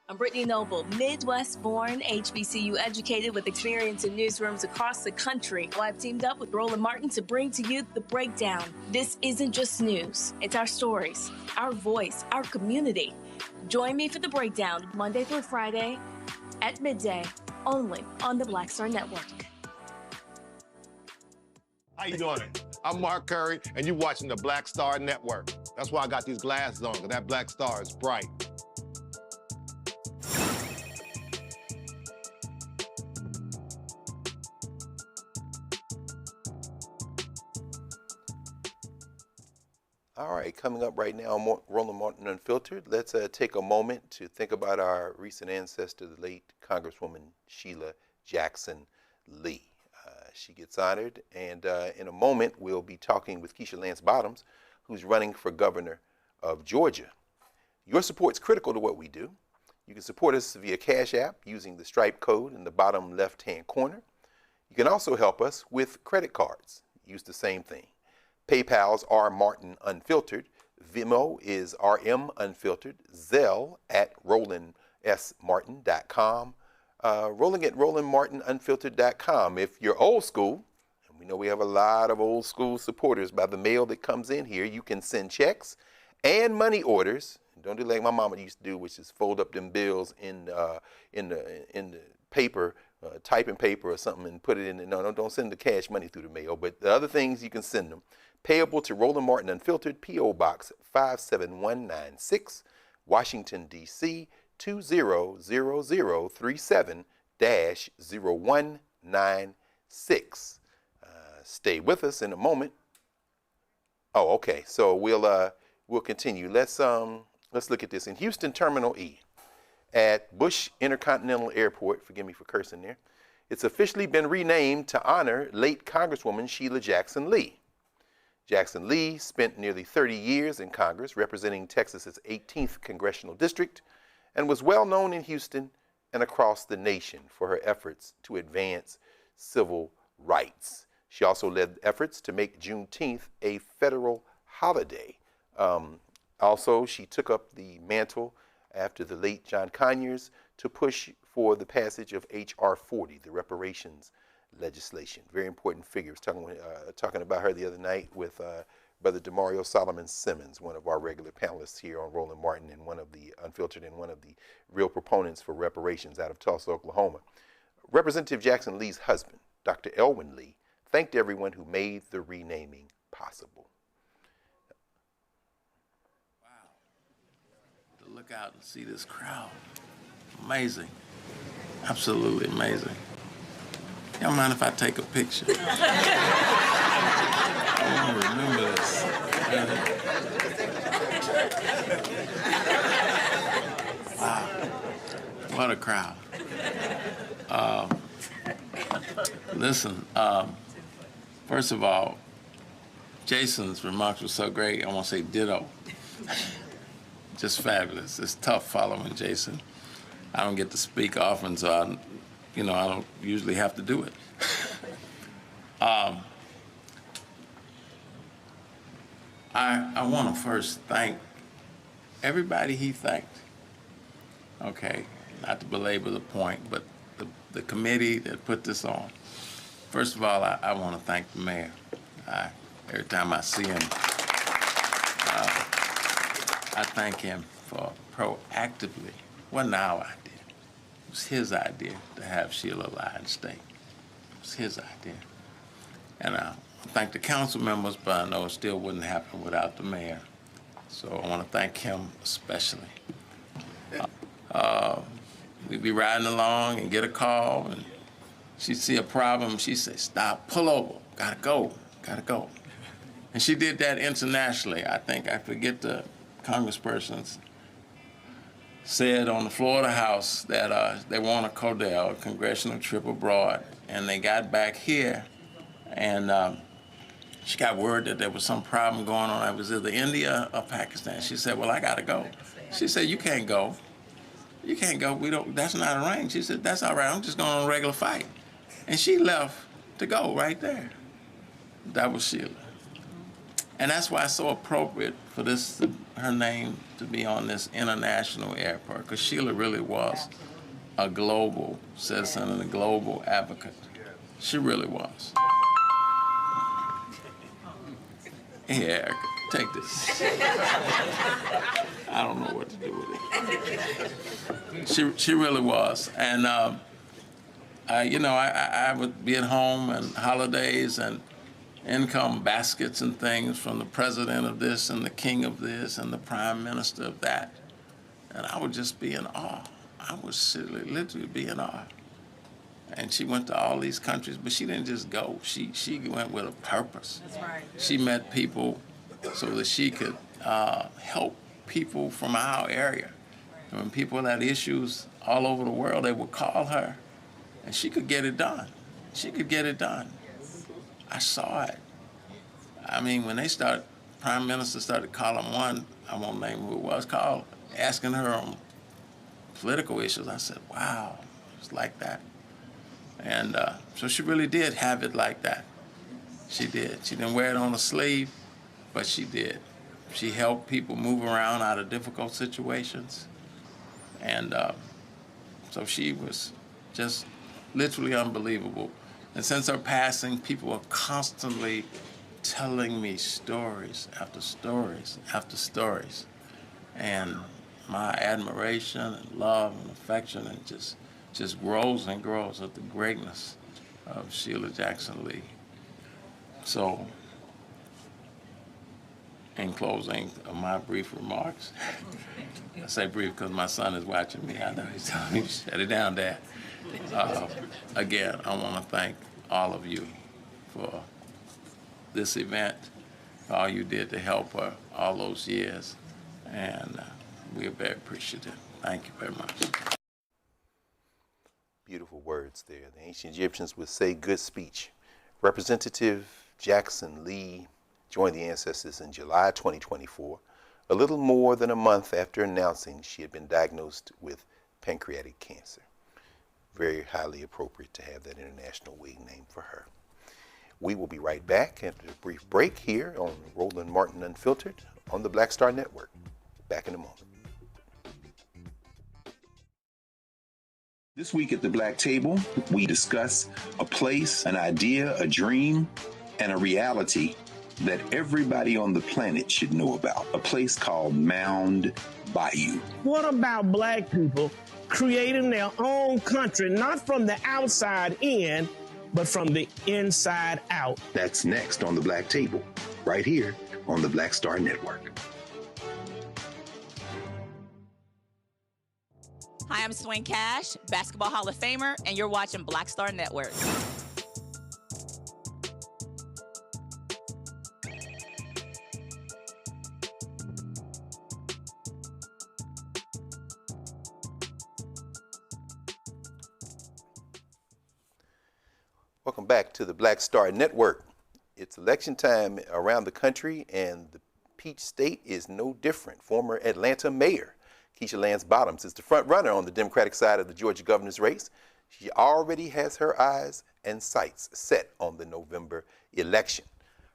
I'm Brittany Noble, Midwest-born, HBCU educated with experience in newsrooms across the country. Well, I've teamed up with Roland Martin to bring to you The Breakdown. This isn't just news. It's our stories, our voice, our community. Join me for The Breakdown, Monday through Friday at midday, only on the Black Star Network. How you doing? I'm Mark Curry, and you're watching the Black Star Network. That's why I got these glasses on, because that black star is bright. All right, coming up right now on Roland Martin Unfiltered, let's take a moment to think about our recent ancestor, the late Congresswoman Sheila Jackson Lee. She gets honored, and in a moment we'll be talking with Keisha Lance Bottoms, who's running for governor of Georgia. Your support's critical to what we do. You can support us via Cash App using the Stripe code in the bottom left-hand corner. You can also help us with credit cards. Use the same thing. PayPal's R Martin Unfiltered. Venmo is RM Unfiltered. Zelle at RolandSMartin.com. Rolling at RolandMartinUnfiltered.com. If you're old school, and we know we have a lot of old school supporters by the mail that comes in here, you can send checks and money orders. Don't do like my mama used to do, which is fold up them bills in the paper, typing paper or something, and put it in. No, don't send the cash money through the mail. But the other things you can send them. Payable to Roland Martin Unfiltered, P.O. Box 57196, Washington, D.C. 20037-0196. Stay with us in a moment. Oh, okay. So we'll continue. Let's look at this in Houston Terminal E at Bush Intercontinental Airport. Forgive me for cursing there. It's officially been renamed to honor late Congresswoman Sheila Jackson Lee. Jackson Lee spent nearly 30 years in Congress representing Texas's 18th congressional district and was well known in Houston and across the nation for her efforts to advance civil rights. She also led efforts to make Juneteenth a federal holiday. Also, she took up the mantle after the late John Conyers to push for the passage of H.R. 40, the reparations legislation. Very important figure. I was talking about her the other night with Brother Demario Solomon Simmons, one of our regular panelists here on Roland Martin and one of the Unfiltered and one of the real proponents for reparations out of Tulsa, Oklahoma. Representative Jackson Lee's husband, Dr. Elwin Lee, thanked everyone who made the renaming possible. Wow. To look out and see this crowd. Amazing. Absolutely amazing. Y'all mind if I take a picture? I want to remember this. Wow. What a crowd. Listen, first of all, Jason's remarks were so great, I want to say ditto. Just fabulous. It's tough following Jason. I don't get to speak often, so I don't usually have to do it. I want to first thank everybody he thanked. Okay, not to belabor the point, but the committee that put this on. First of all, I want to thank the mayor. Every time I see him, I thank him for proactively, wasn't our idea. It was his idea to have Sheila lie and stay. It was his idea. And I thank the council members, but I know it still wouldn't happen without the mayor. So I want to thank him especially. We'd be riding along and get a call, and she'd see a problem, she'd say, stop, pull over, gotta go, gotta go. And she did that internationally. I think, I forget the congressperson's said on the floor of the House that they were on a CODEL, a congressional trip abroad, and they got back here, and she got word that there was some problem going on. It was either India or Pakistan. She said, well, I gotta go. She said, you can't go. You can't go, that's not arranged. She said, that's all right, I'm just going on a regular flight. And she left to go right there. That was Sheila. And that's why it's so appropriate for this, her name to be on this international airport, because Sheila really was a global citizen and a global advocate. She really was. Here, take this. I don't know what to do with it. She really was. And, you know, I would be at home and holidays and income baskets and things from the president of this and the king of this and the prime minister of that. And I would just be in awe. I would literally be in awe. And she went to all these countries, but she didn't just go. She went with a purpose. That's right. She met people so that she could help people from our area. And when people had issues all over the world, they would call her, and she could get it done. She could get it done. I saw it. I mean, when they started, Prime Minister started calling one, I won't name who it was, asking her on political issues, I said, wow, it's like that. And so she really did have it like that. She did. She didn't wear it on her sleeve, but she did. She helped people move around out of difficult situations. And so she was just literally unbelievable. And since her passing, people are constantly telling me stories after stories after stories. And my admiration and love and affection and just grows and grows at the greatness of Sheila Jackson Lee. So, in closing of my brief remarks, I say brief because my son is watching me. I know he's telling me to shut it down, Dad. Again, I want to thank all of you for this event, all you did to help her all those years, and we are very appreciative. Thank you very much. Beautiful words there. The ancient Egyptians would say good speech. Representative Jackson Lee joined the ancestors in July 2024, a little more than a month after announcing she had been diagnosed with pancreatic cancer. Very highly appropriate to have that international wing name for her. We will be right back after a brief break here on Roland Martin Unfiltered on the Black Star Network. Back in a moment. This week at the Black Table, we discuss a place, an idea, a dream, and a reality that everybody on the planet should know about. A place called Mound Bayou. What about black people creating their own country, not from the outside in, but from the inside out? That's next on the Black Table, right here on the Black Star Network. Hi, I'm Swing Cash, Basketball Hall of Famer, and you're watching Black Star Network. Welcome back to the Black Star Network. It's election time around the country, and the Peach State is no different. Former Atlanta Mayor Keisha Lance Bottoms is the front runner on the Democratic side of the Georgia governor's race. She already has her eyes and sights set on the November election.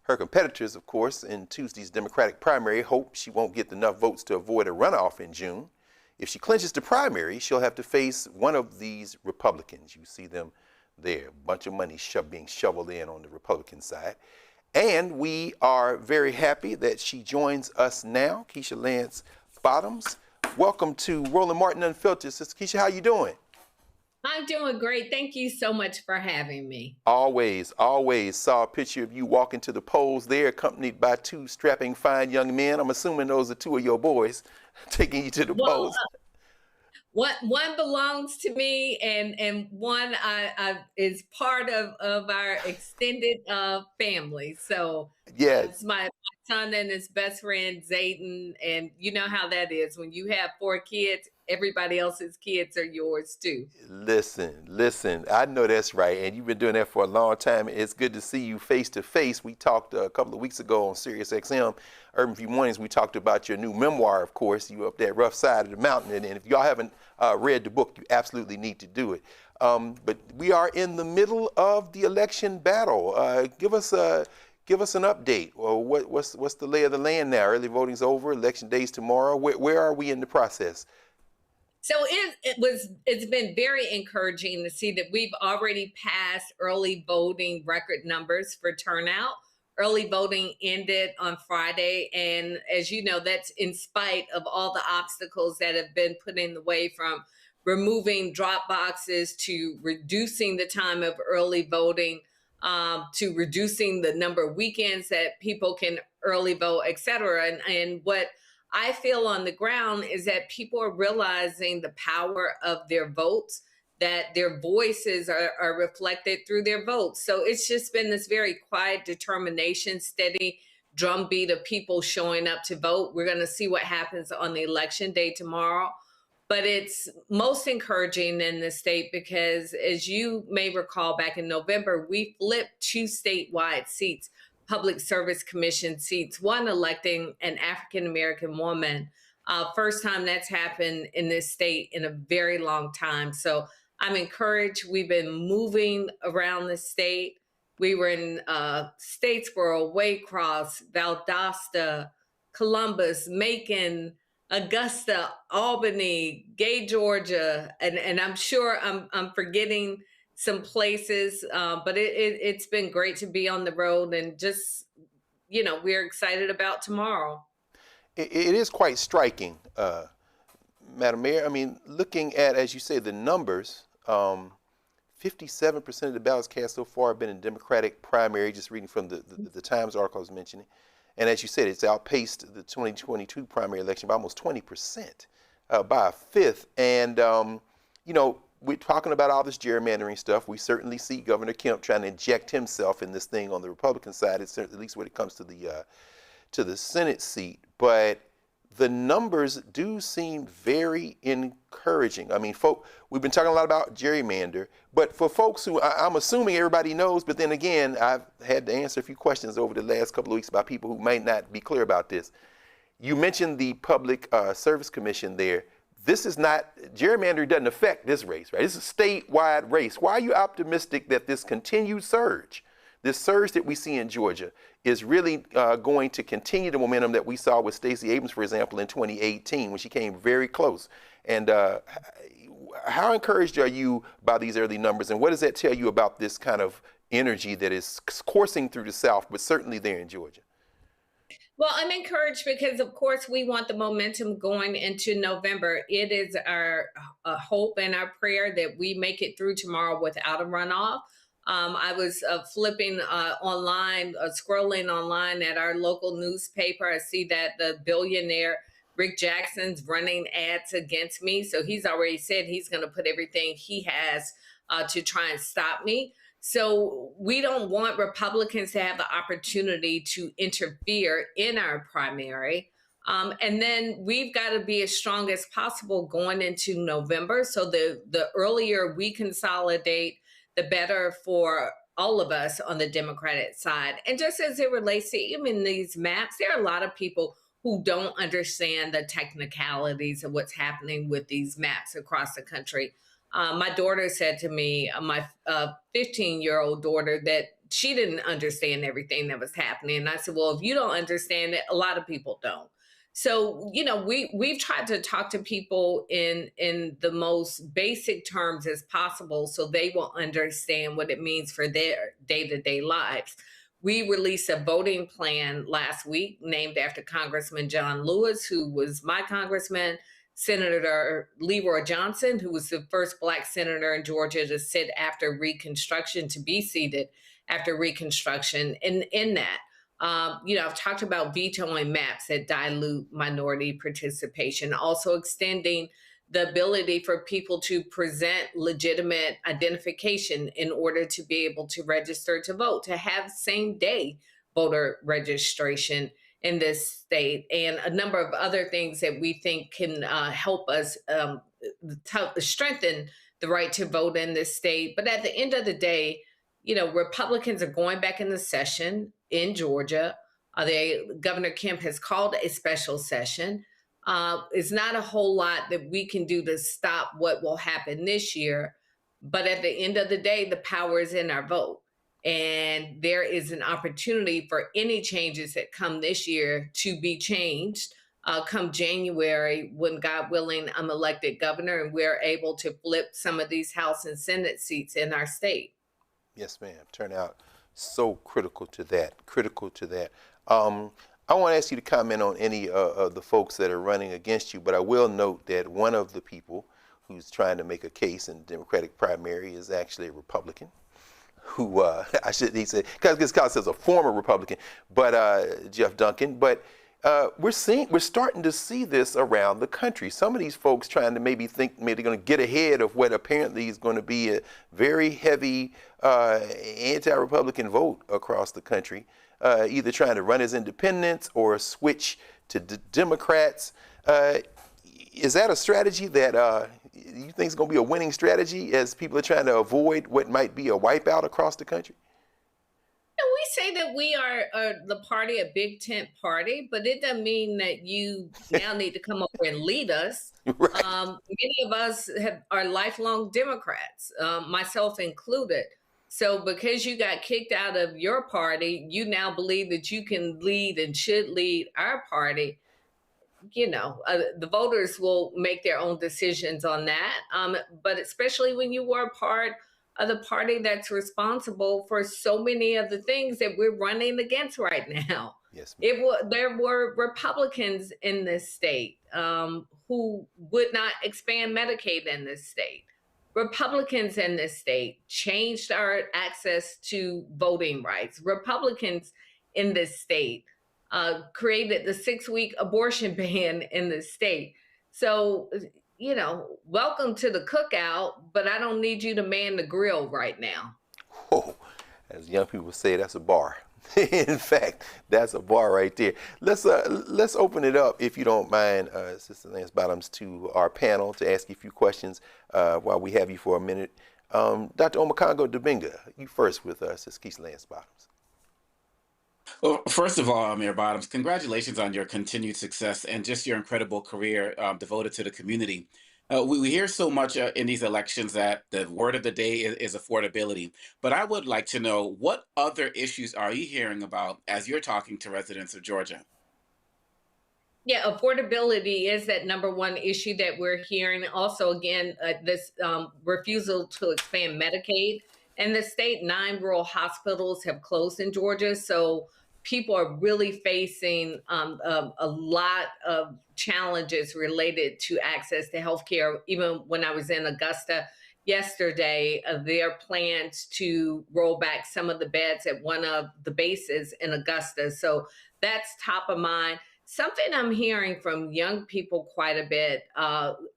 Her competitors, of course, in Tuesday's Democratic primary hope she won't get enough votes to avoid a runoff in June. If she clinches the primary, she'll have to face one of these Republicans. You see them there, a bunch of money being shoveled in on the Republican side. And we are very happy that she joins us now, Keisha Lance Bottoms. Welcome to Roland Martin Unfiltered. Sister Keisha, how you doing? I'm doing great. Thank you so much for having me. Always, always. Saw a picture of you walking to the polls there, accompanied by two strapping, fine young men. I'm assuming those are two of your boys taking you to the polls. One belongs to me, and one is part of our extended family. So it's my son and his best friend Zayden, and you know how that is when you have 4 kids. Everybody else's kids are yours too. Listen, I know that's right, and you've been doing that for a long time. It's good to see you face to face. We talked a couple of weeks ago on Sirius XM, Urban View Mornings. We talked about your new memoir, of course. You up that rough side of the mountain, and if y'all haven't read the book, you absolutely need to do it. But we are in the middle of the election battle. Give us an update. Well, what's the lay of the land now? Early voting's over. Election day's tomorrow. Where are we in the process? So it's been very encouraging to see that we've already passed early voting record numbers for turnout. Early voting ended on Friday, and as you know, that's in spite of all the obstacles that have been put in the way, from removing drop boxes to reducing the time of early voting, to reducing the number of weekends that people can early vote, et cetera. And what I feel on the ground is that people are realizing the power of their votes, that their voices are reflected through their votes. So it's just been this very quiet determination, steady drumbeat of people showing up to vote. We're going to see what happens on the election day tomorrow. But it's most encouraging in the state because, as you may recall, back in November, we flipped 2 statewide seats, Public Service Commission seats, one electing an African-American woman. First time that's happened in this state in a very long time. So I'm encouraged. We've been moving around the state. We were in Statesboro, Waycross, Valdosta, Columbus, Macon, Augusta, Albany, Gay, Georgia, and I'm sure I'm forgetting some places, but it's been great to be on the road, and just, we're excited about tomorrow. It is quite striking, Madam Mayor. I mean, looking at, as you say, the numbers, 57% of the ballots cast so far have been in Democratic primary, just reading from the Times article I was mentioning. And as you said, it's outpaced the 2022 primary election by almost 20%, by a fifth. And, we're talking about all this gerrymandering stuff. We certainly see Governor Kemp trying to inject himself in this thing on the Republican side, at least when it comes to the Senate seat. But the numbers do seem very encouraging. I mean, we've been talking a lot about gerrymander, but for folks who I'm assuming everybody knows, but then again, I've had to answer a few questions over the last couple of weeks by people who might not be clear about this. You mentioned the Public Service Commission there. This is not, gerrymandering doesn't affect this race, right? This is a statewide race. Why are you optimistic that this continued surge, this surge that we see in Georgia, is really going to continue the momentum that we saw with Stacey Abrams, for example, in 2018, when she came very close? And how encouraged are you by these early numbers, and what does that tell you about this kind of energy that is coursing through the South, but certainly there in Georgia? Well, I'm encouraged because, of course, we want the momentum going into November. It is our hope and our prayer that we make it through tomorrow without a runoff. I was flipping online, scrolling online at our local newspaper. I see that the billionaire Rick Jackson's running ads against me. So he's already said he's going to put everything he has to try and stop me. So we don't want Republicans to have the opportunity to interfere in our primary. And then we've got to be as strong as possible going into November. So the earlier we consolidate, the better for all of us on the Democratic side. And just as it relates to even these maps, there are a lot of people who don't understand the technicalities of what's happening with these maps across the country. My daughter said to me, my 15-year-old daughter, that she didn't understand everything that was happening. And I said, well, if you don't understand it, a lot of people don't. So, we've tried to talk to people in the most basic terms as possible so they will understand what it means for their day-to-day lives. We released a voting plan last week named after Congressman John Lewis, who was my congressman, Senator Leroy Johnson, who was the first Black senator in Georgia to sit after Reconstruction, to be seated after Reconstruction. In that, I've talked about vetoing maps that dilute minority participation, also extending the ability for people to present legitimate identification in order to be able to register to vote, to have same day voter registration in this state, and a number of other things that we think can help us strengthen the right to vote in this state. But at the end of the day, Republicans are going back into session in Georgia. Governor Kemp has called a special session. It's not a whole lot that we can do to stop what will happen this year. But at the end of the day, the power is in our vote. And there is an opportunity for any changes that come this year to be changed come January, when, God willing, I'm elected governor and we're able to flip some of these House and Senate seats in our state. Yes, ma'am. Turnout so critical to that. I want to ask you to comment on any of the folks that are running against you, but I will note that one of the people who's trying to make a case in the Democratic primary is actually a Republican, who he said, because as a former Republican, but Jeff Duncan. But we're starting to see this around the country. Some of these folks trying to maybe think they're going to get ahead of what apparently is going to be a very heavy anti-Republican vote across the country, either trying to run as independents or switch to Democrats. Is that a strategy that you think is going to be a winning strategy as people are trying to avoid what might be a wipeout across the country? We say that we are the party, a big tent party, but it doesn't mean that you now need to come over and lead us. Right. Many of us are lifelong Democrats, myself included. So because you got kicked out of your party, you now believe that you can lead and should lead our party. The voters will make their own decisions on that. But especially when you were a part of the party that's responsible for so many of the things that we're running against right now. Yes, there were Republicans in this state who would not expand Medicaid in this state. Republicans in this state changed our access to voting rights. Republicans in this state created the 6-week abortion ban in this state. So, welcome to the cookout, but I don't need you to man the grill right now. Oh, as young people say, that's a bar. In fact, that's a bar right there. Let's open it up, if you don't mind, Sister Lance Bottoms, to our panel to ask you a few questions while we have you for a minute. Dr. Omekongo Dibinga, you first with Sister Keisha Lance Bottoms. Well, first of all, Mayor Bottoms, congratulations on your continued success and just your incredible career devoted to the community. We hear so much in these elections that the word of the day is affordability. But I would like to know, what other issues are you hearing about as you're talking to residents of Georgia? Yeah, affordability is that number one issue that we're hearing. Also, again, this refusal to expand Medicaid. In the state, 9 rural hospitals have closed in Georgia. So people are really facing a lot of challenges related to access to healthcare. Even when I was in Augusta yesterday, there are plans to roll back some of the beds at one of the bases in Augusta. So that's top of mind. Something I'm hearing from young people quite a bit,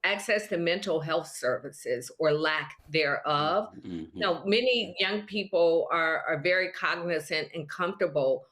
access to mental health services or lack thereof. Mm-hmm. Many young people are very cognizant and comfortable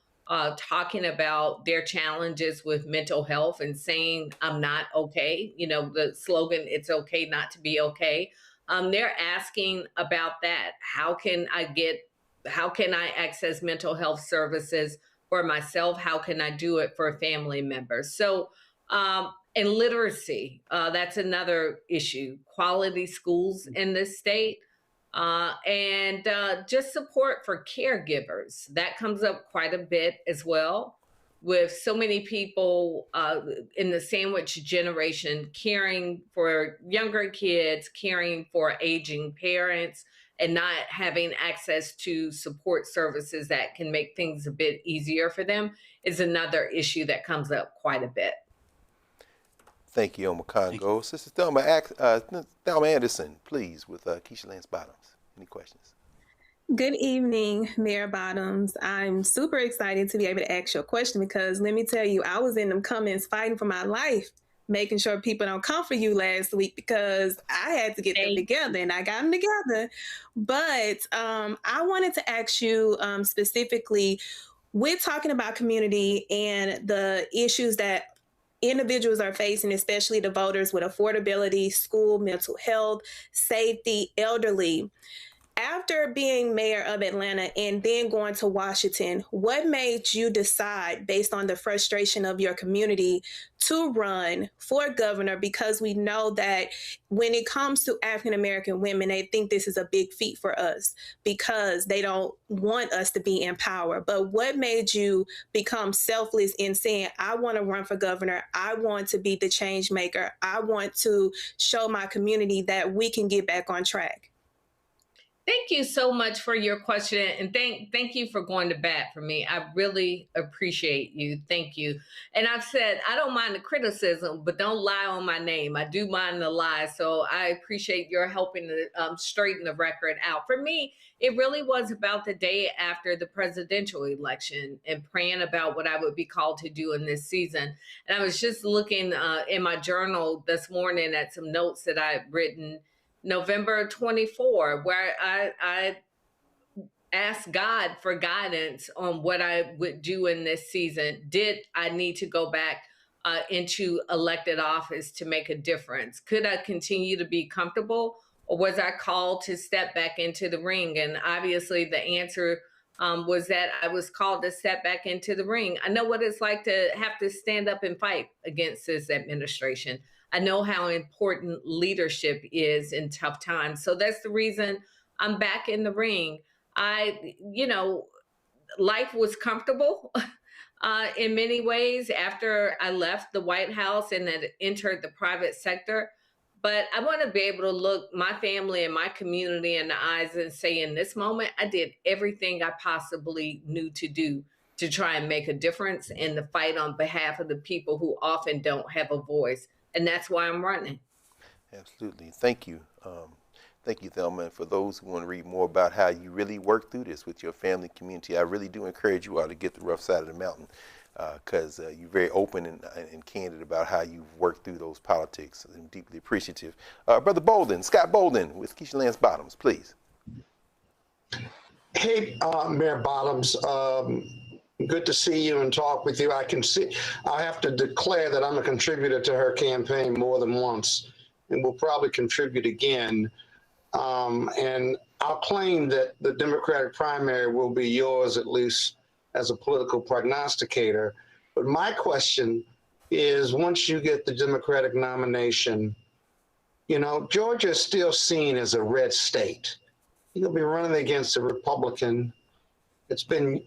talking about their challenges with mental health and saying, I'm not okay. The slogan, it's okay not to be okay. They're asking about that. How can I access mental health services for myself? How can I do it for family members? So, and literacy, that's another issue. Quality schools in this state. And just support for caregivers. That comes up quite a bit as well, with so many people in the sandwich generation caring for younger kids, caring for aging parents, and not having access to support services that can make things a bit easier for them is another issue that comes up quite a bit. Thank you, Omekongo. Sister Thelma Anderson, please, with Keisha Lance Bottoms. Any questions? Good evening, Mayor Bottoms. I'm super excited to be able to ask you a question because let me tell you, I was in them comments fighting for my life making sure people don't come for you last week because I had to get them together and I got them together. But I wanted to ask you specifically, we're talking about community and the issues that individuals are facing, especially the voters, with affordability, school, mental health, safety, elderly. After being mayor of Atlanta and then going to Washington, what made you decide, based on the frustration of your community, to run for governor? Because we know that when it comes to African-American women, they think this is a big feat for us because they don't want us to be in power. But what made you become selfless in saying, I want to run for governor, I want to be the change maker, I want to show my community that we can get back on track? Thank you so much for your question, and thank you for going to bat for me. I really appreciate you. Thank you. And I've said I don't mind the criticism, but don't lie on my name. I do mind the lie, so I appreciate your helping to straighten the record out. For me, it really was about the day after the presidential election and praying about what I would be called to do in this season. And I was just looking in my journal this morning at some notes that I had written November 24, where I asked God for guidance on what I would do in this season. Did I need to go back into elected office to make a difference? Could I continue to be comfortable, or was I called to step back into the ring? And obviously the answer was that I was called to step back into the ring. I know what it's like to have to stand up and fight against this administration. I know how important leadership is in tough times. So that's the reason I'm back in the ring. Life was comfortable in many ways after I left the White House and had entered the private sector. But I want to be able to look my family and my community in the eyes and say, in this moment, I did everything I possibly knew to do to try and make a difference in the fight on behalf of the people who often don't have a voice. And that's why I'm running. Absolutely. Thank you. Thank you, Thelma. And for those who want to read more about how you really work through this with your family community, I really do encourage you all to get the rough side of the mountain because you're very open and candid about how you've worked through those politics. I'm deeply appreciative. Brother Bolden, Scott Bolden with Keisha Lance Bottoms, please. Hey, Mayor Bottoms. Good to see you and talk with you. I have to declare that I'm a contributor to her campaign more than once, and will probably contribute again. And I'll claim that the Democratic primary will be yours, at least as a political prognosticator. But my question is, once you get the Democratic nomination, Georgia is still seen as a red state. You're going to be running against a Republican. It's been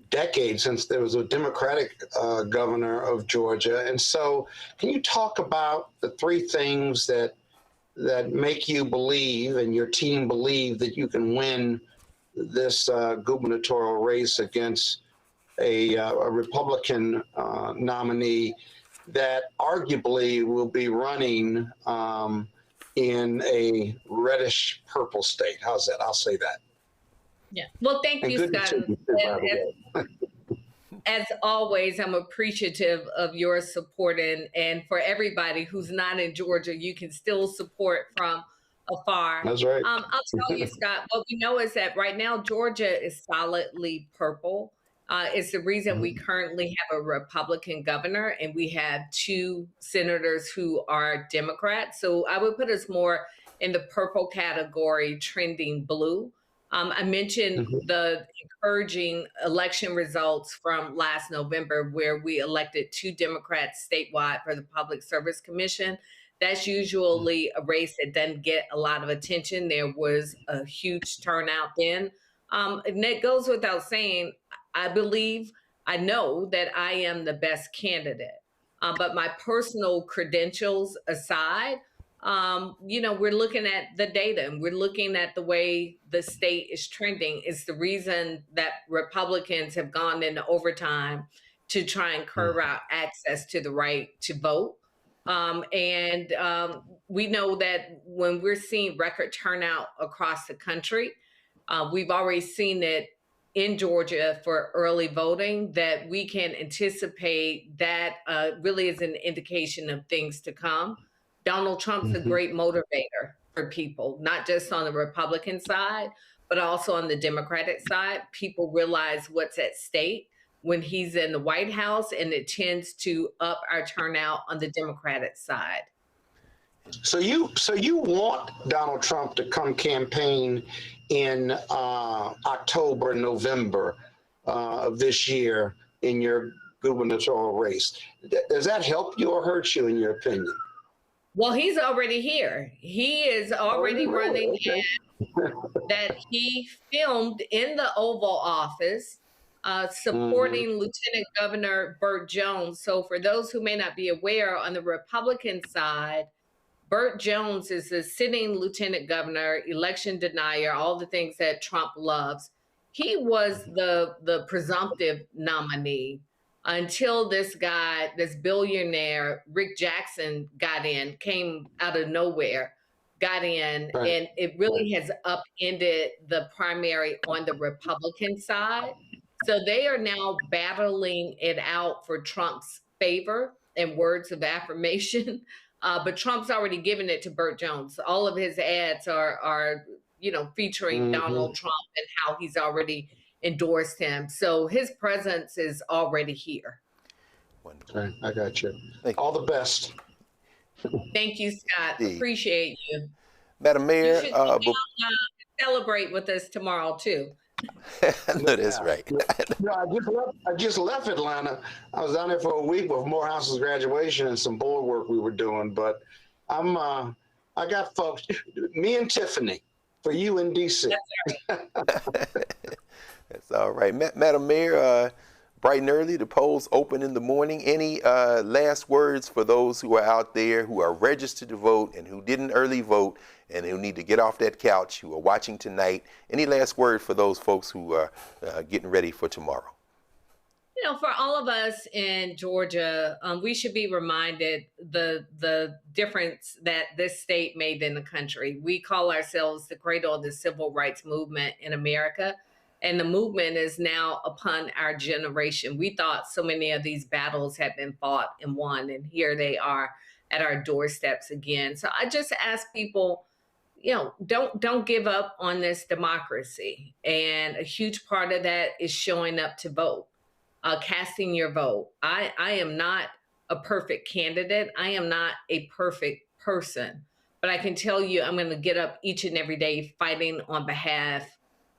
decades since there was a Democratic governor of Georgia. And so can you talk about the three things that make you believe and your team believe that you can win this gubernatorial race against a Republican nominee that arguably will be running in a reddish purple state? How's that? I'll say that. Yeah. Well, thank you, Scott. As always, I'm appreciative of your support, and for everybody who's not in Georgia, you can still support from afar. That's right. I'll tell you, Scott, what we know is that right now, Georgia is solidly purple. It's the reason we currently have a Republican governor and we have 2 senators who are Democrats. So I would put us more in the purple category, trending blue. I mentioned the encouraging election results from last November, where we elected 2 Democrats statewide for the Public Service Commission. That's usually a race that doesn't get a lot of attention. There was a huge turnout then. And it goes without saying, I know that I am the best candidate. But my personal credentials aside, we're looking at the data and we're looking at the way the state is trending. It's the reason that Republicans have gone into overtime to try and curb out access to the right to vote. We know that when we're seeing record turnout across the country, we've already seen it in Georgia for early voting, that we can anticipate that really is an indication of things to come. Donald Trump's a great motivator for people, not just on the Republican side, but also on the Democratic side. People realize what's at stake when he's in the White House, and it tends to up our turnout on the Democratic side. So you want Donald Trump to come campaign in October, November of this year in your gubernatorial race. Does that help you or hurt you, in your opinion? Well, he's already here. He is already running okay. that he filmed in the Oval Office supporting Lieutenant Governor Burt Jones. So for those who may not be aware, on the Republican side, Burt Jones is the sitting lieutenant governor, election denier, all the things that Trump loves. He was the presumptive nominee until this guy, this billionaire, Rick Jackson, came out of nowhere, got in, and it really has upended the primary on the Republican side. So they are now battling it out for Trump's favor and words of affirmation. But Trump's already given it to Burt Jones. All of his ads are featuring Donald Trump and how he's already endorsed him. So his presence is already here. Okay, I got you. All the best. Thank you, Scott. Appreciate you. Madam Mayor, you should come down, celebrate with us tomorrow too. No, that's right. I just left Atlanta. I was down there for a week with Morehouse's graduation and some board work we were doing. But I got folks, me and Tiffany, for you in D.C. That's all right. Madam Mayor, bright and early, the polls open in the morning. Any last words for those who are out there who are registered to vote and who didn't early vote and who need to get off that couch, who are watching tonight? Any last word for those folks who are getting ready for tomorrow? For all of us in Georgia, we should be reminded the difference that this state made in the country. We call ourselves the cradle of the civil rights movement in America, and the movement is now upon our generation. We thought so many of these battles had been fought and won, and here they are at our doorsteps again. So I just ask people, don't give up on this democracy. And a huge part of that is showing up to vote. Casting your vote. I am not a perfect candidate. I am not a perfect person, but I can tell you I'm going to get up each and every day fighting on behalf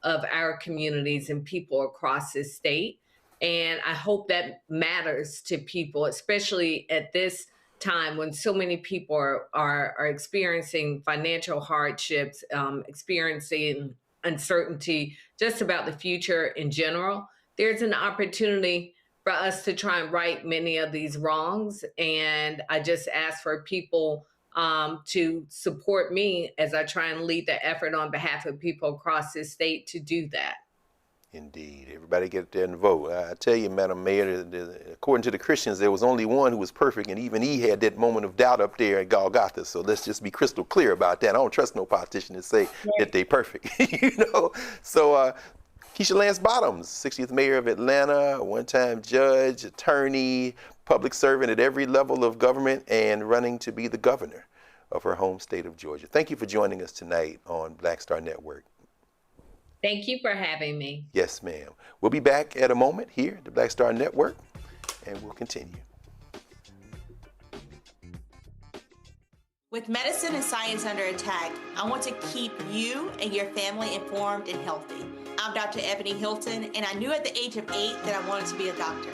of our communities and people across this state. And I hope that matters to people, especially at this time when so many people are experiencing financial hardships, experiencing uncertainty just about the future in general. There's an opportunity for us to try and right many of these wrongs. And I just ask for people to support me as I try and lead the effort on behalf of people across this state to do that. Indeed. Everybody get there and vote. I tell you, Madam Mayor, according to the Christians, there was only one who was perfect, and even he had that moment of doubt up there at Golgotha. So let's just be crystal clear about that. I don't trust no politician to say that they're perfect. So Keisha Lance Bottoms, 60th Mayor of Atlanta, one-time judge, attorney, public servant at every level of government, and running to be the governor of her home state of Georgia. Thank you for joining us tonight on Black Star Network. Thank you for having me. Yes, ma'am. We'll be back at a moment here at the Black Star Network, and we'll continue. With medicine and science under attack, I want to keep you and your family informed and healthy. I'm Dr. Ebony Hilton, and I knew at the age of 8 that I wanted to be a doctor.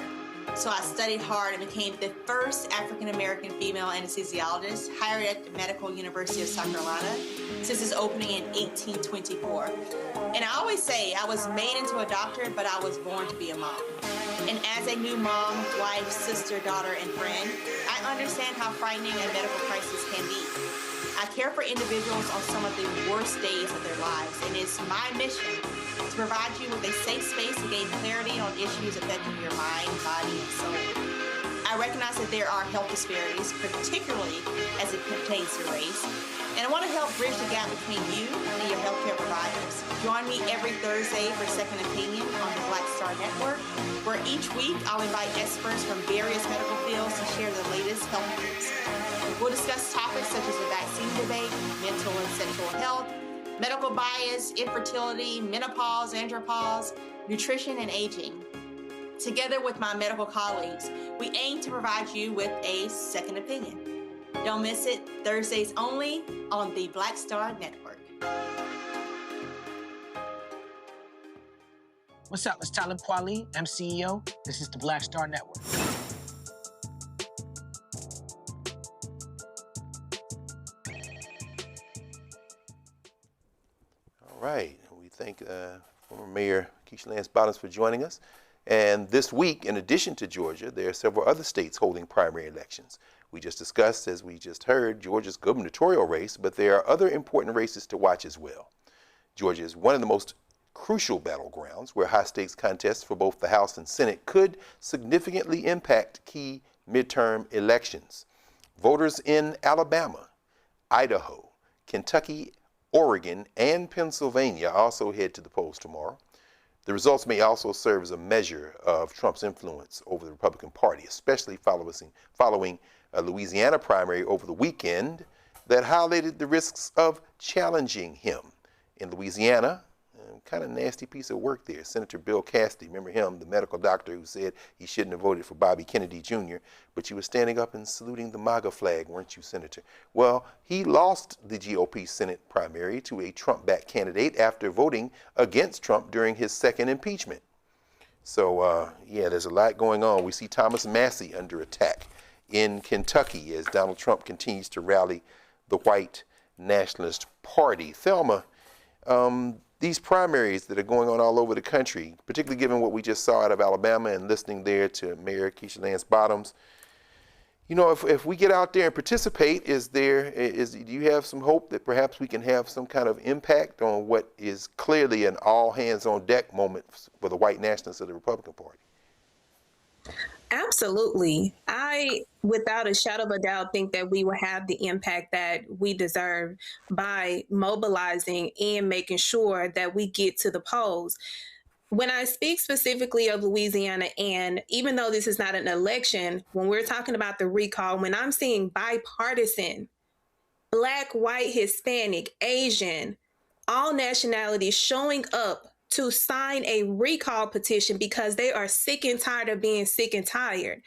So I studied hard and became the first African-American female anesthesiologist hired at the Medical University of South Carolina since its opening in 1824. And I always say I was made into a doctor, but I was born to be a mom. And as a new mom, wife, sister, daughter, and friend, I understand how frightening a medical crisis can be. I care for individuals on some of the worst days of their lives, and it's my mission to provide you with a safe space to gain clarity on issues affecting your mind, body, and soul. I recognize that there are health disparities, particularly as it pertains to race, And I want to help bridge the gap between you and your healthcare providers. Join me every Thursday for Second Opinion on the Black Star Network, where each week I'll invite experts from various medical fields to share the latest health news. We'll discuss topics such as the vaccine debate, mental and sexual health, medical bias, infertility, menopause, andropause, nutrition, and aging. Together with my medical colleagues, we aim to provide you with a second opinion. Don't miss it, Thursdays only on the Black Star Network. What's up? It's Talib Kweli. I'm CEO. This is the Black Star Network. All right. We thank former Mayor Keisha Lance Bottoms for joining us. And this week, in addition to Georgia, there are several other states holding primary elections. We just discussed, as we just heard, Georgia's gubernatorial race, but there are other important races to watch as well. Georgia is one of the most crucial battlegrounds where high-stakes contests for both the House and Senate could significantly impact key midterm elections. Voters in Alabama, Idaho, Kentucky, Oregon, and Pennsylvania also head to the polls tomorrow. The results may also serve as a measure of Trump's influence over the Republican Party, especially following a Louisiana primary over the weekend that highlighted the risks of challenging him. In Louisiana, kind of nasty piece of work there. Senator Bill Cassidy, remember him, the medical doctor who said he shouldn't have voted for Bobby Kennedy Jr., but you were standing up and saluting the MAGA flag, weren't you, Senator? Well, he lost the GOP Senate primary to a Trump-backed candidate after voting against Trump during his second impeachment. So, yeah, there's a lot going on. We see Thomas Massey under attack in Kentucky as Donald Trump continues to rally the white nationalist party. Thelma, these primaries that are going on all over the country, particularly given what we just saw out of Alabama and listening there to Mayor Keisha Lance Bottoms, you know, if we get out there and participate, do you have some hope that perhaps we can have some kind of impact on what is clearly an all-hands-on-deck moment for the white nationalists of the Republican Party? Absolutely. I, without a shadow of a doubt, think that we will have the impact that we deserve by mobilizing and making sure that we get to the polls. When I speak specifically of Louisiana, and even though this is not an election, when we're talking about the recall, when I'm seeing bipartisan, Black, white, Hispanic, Asian, all nationalities showing up to sign a recall petition because they are sick and tired of being sick and tired.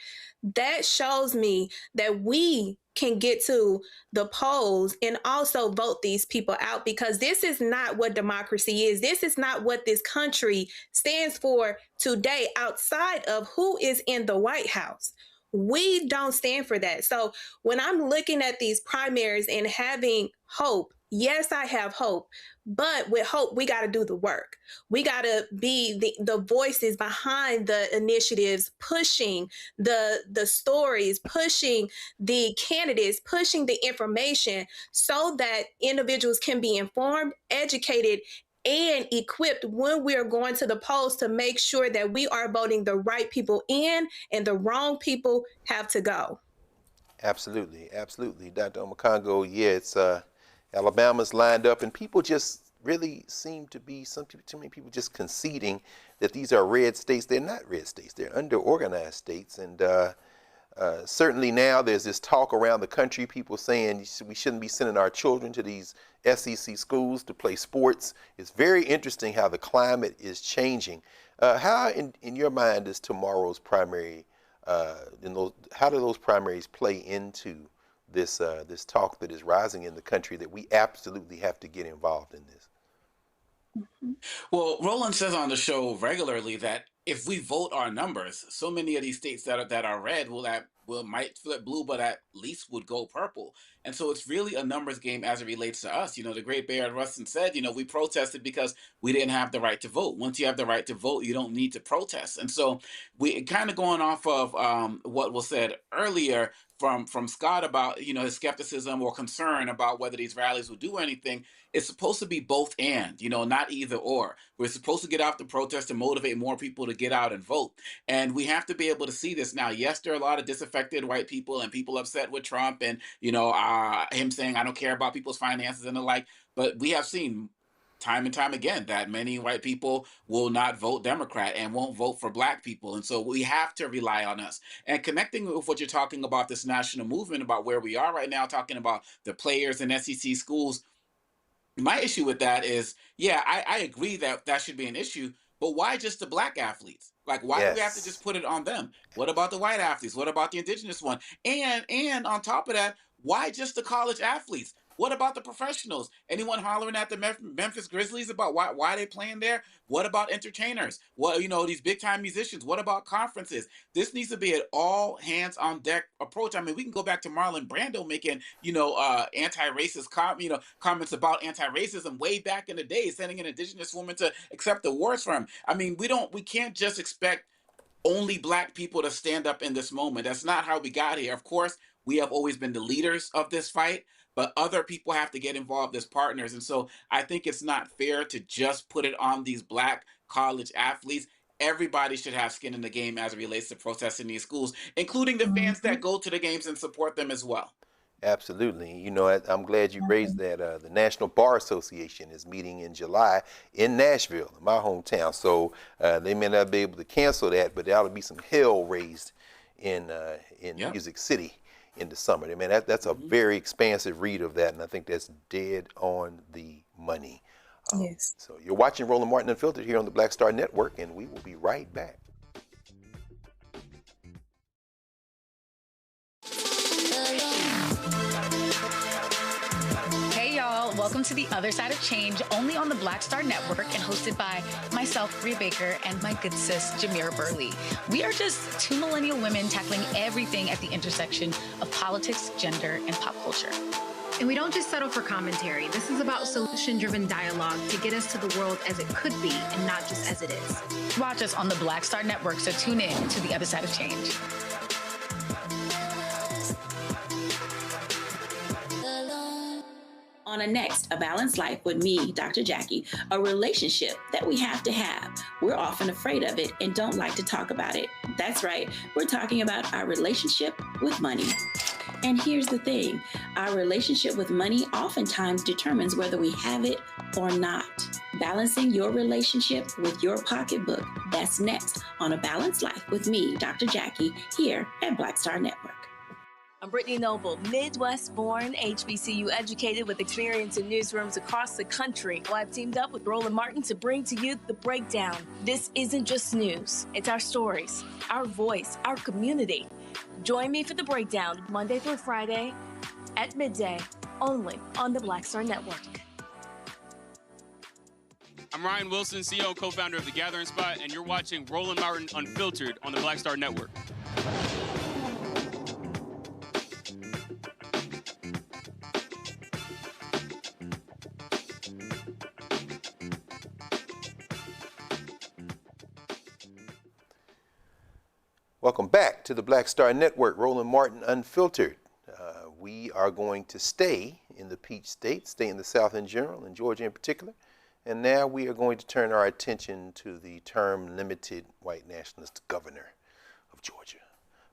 That shows me that we can get to the polls and also vote these people out, because this is not what democracy is. This is not what this country stands for today outside of who is in the White House. We don't stand for that. So when I'm looking at these primaries and having hope, yes, I have hope, but with hope, we got to do the work. We got to be the voices behind the initiatives, pushing the stories, pushing the candidates, pushing the information so that individuals can be informed, educated, and equipped when we are going to the polls to make sure that we are voting the right people in and the wrong people have to go. Absolutely, absolutely. Dr. Omekongo, yeah, it's Alabama's lined up, and people just really seem to be, too many people just conceding that these are red states. They're not red states. They're under-organized states, and certainly now there's this talk around the country, people saying we shouldn't be sending our children to these SEC schools to play sports. It's very interesting how the climate is changing. How, in your mind, is tomorrow's primary, how do those primaries play into this talk that is rising in the country that we absolutely have to get involved in this? Well, Roland says on the show regularly that if we vote our numbers, so many of these states that are red might flip blue, but at least would go purple. And so it's really a numbers game as it relates to us. You know, the great Bayard Rustin said, you know, we protested because we didn't have the right to vote. Once you have the right to vote, you don't need to protest. And so we kind of going off of what was said earlier from Scott about, you know, his skepticism or concern about whether these rallies will do anything. It's supposed to be both and, you know, not either or. We're supposed to get out to protest and motivate more people to get out and vote. And we have to be able to see this now. Yes, there are a lot of disaffected affected white people and people upset with Trump and, him saying, I don't care about people's finances and the like. But we have seen time and time again that many white people will not vote Democrat and won't vote for black people. And so we have to rely on us. And connecting with what you're talking about, this national movement, about where we are right now, talking about the players in SEC schools, my issue with that is, I agree that that should be an issue, but why just the black athletes? Like, why do we have to just put it on them? What about the white athletes? What about the indigenous one? And on top of that, why just the college athletes? What about the professionals? Anyone hollering at the Memphis Grizzlies about why they playing there? What about entertainers? What, these big time musicians? What about conferences? This needs to be an all hands on deck approach. I mean, we can go back to Marlon Brando making, anti-racist comments about anti-racism way back in the day, sending an indigenous woman to accept awards for him. I mean, we can't just expect only black people to stand up in this moment. That's not how we got here. Of course, we have always been the leaders of this fight, but other people have to get involved as partners. And so I think it's not fair to just put it on these black college athletes. Everybody should have skin in the game as it relates to protesting these schools, including the fans that go to the games and support them as well. Absolutely. I'm glad you raised that. The National Bar Association is meeting in July in Nashville, my hometown. So they may not be able to cancel that, but there'll be some hell raised in Music City in the summer. I mean, that's a very expansive read of that, and I think that's dead on the money. Yes. So you're watching Roland Martin Unfiltered here on the Black Star Network, and we will be right back. Hey y'all, welcome to The Other Side of Change, only on the Black Star Network and hosted by myself, Rhea Baker, and my good sis, Jamira Burley. We are just two millennial women tackling everything at the intersection of politics, gender, and pop culture. And we don't just settle for commentary. This is about solution-driven dialogue to get us to the world as it could be and not just as it is. Watch us on the Black Star Network, so tune in to The Other Side of Change. On next, A Balanced Life with me, Dr. Jackie, a relationship that we have to have. We're often afraid of it and don't like to talk about it. That's right, we're talking about our relationship with money. And here's the thing, our relationship with money oftentimes determines whether we have it or not. Balancing your relationship with your pocketbook, that's next on A Balanced Life with me, Dr. Jackie, here at Black Star Network. I'm Brittany Noble, Midwest-born, HBCU educated with experience in newsrooms across the country. Well, I've teamed up with Roland Martin to bring to you The Breakdown. This isn't just news. It's our stories, our voice, our community. Join me for The Breakdown, Monday through Friday at midday, only on the Black Star Network. I'm Ryan Wilson, CEO and co-founder of The Gathering Spot, and you're watching Roland Martin Unfiltered on the Black Star Network. Welcome back to the Black Star Network, Roland Martin Unfiltered. We are going to stay in the Peach State, stay in the South in general, and Georgia in particular. And now we are going to turn our attention to the term-limited white nationalist governor of Georgia,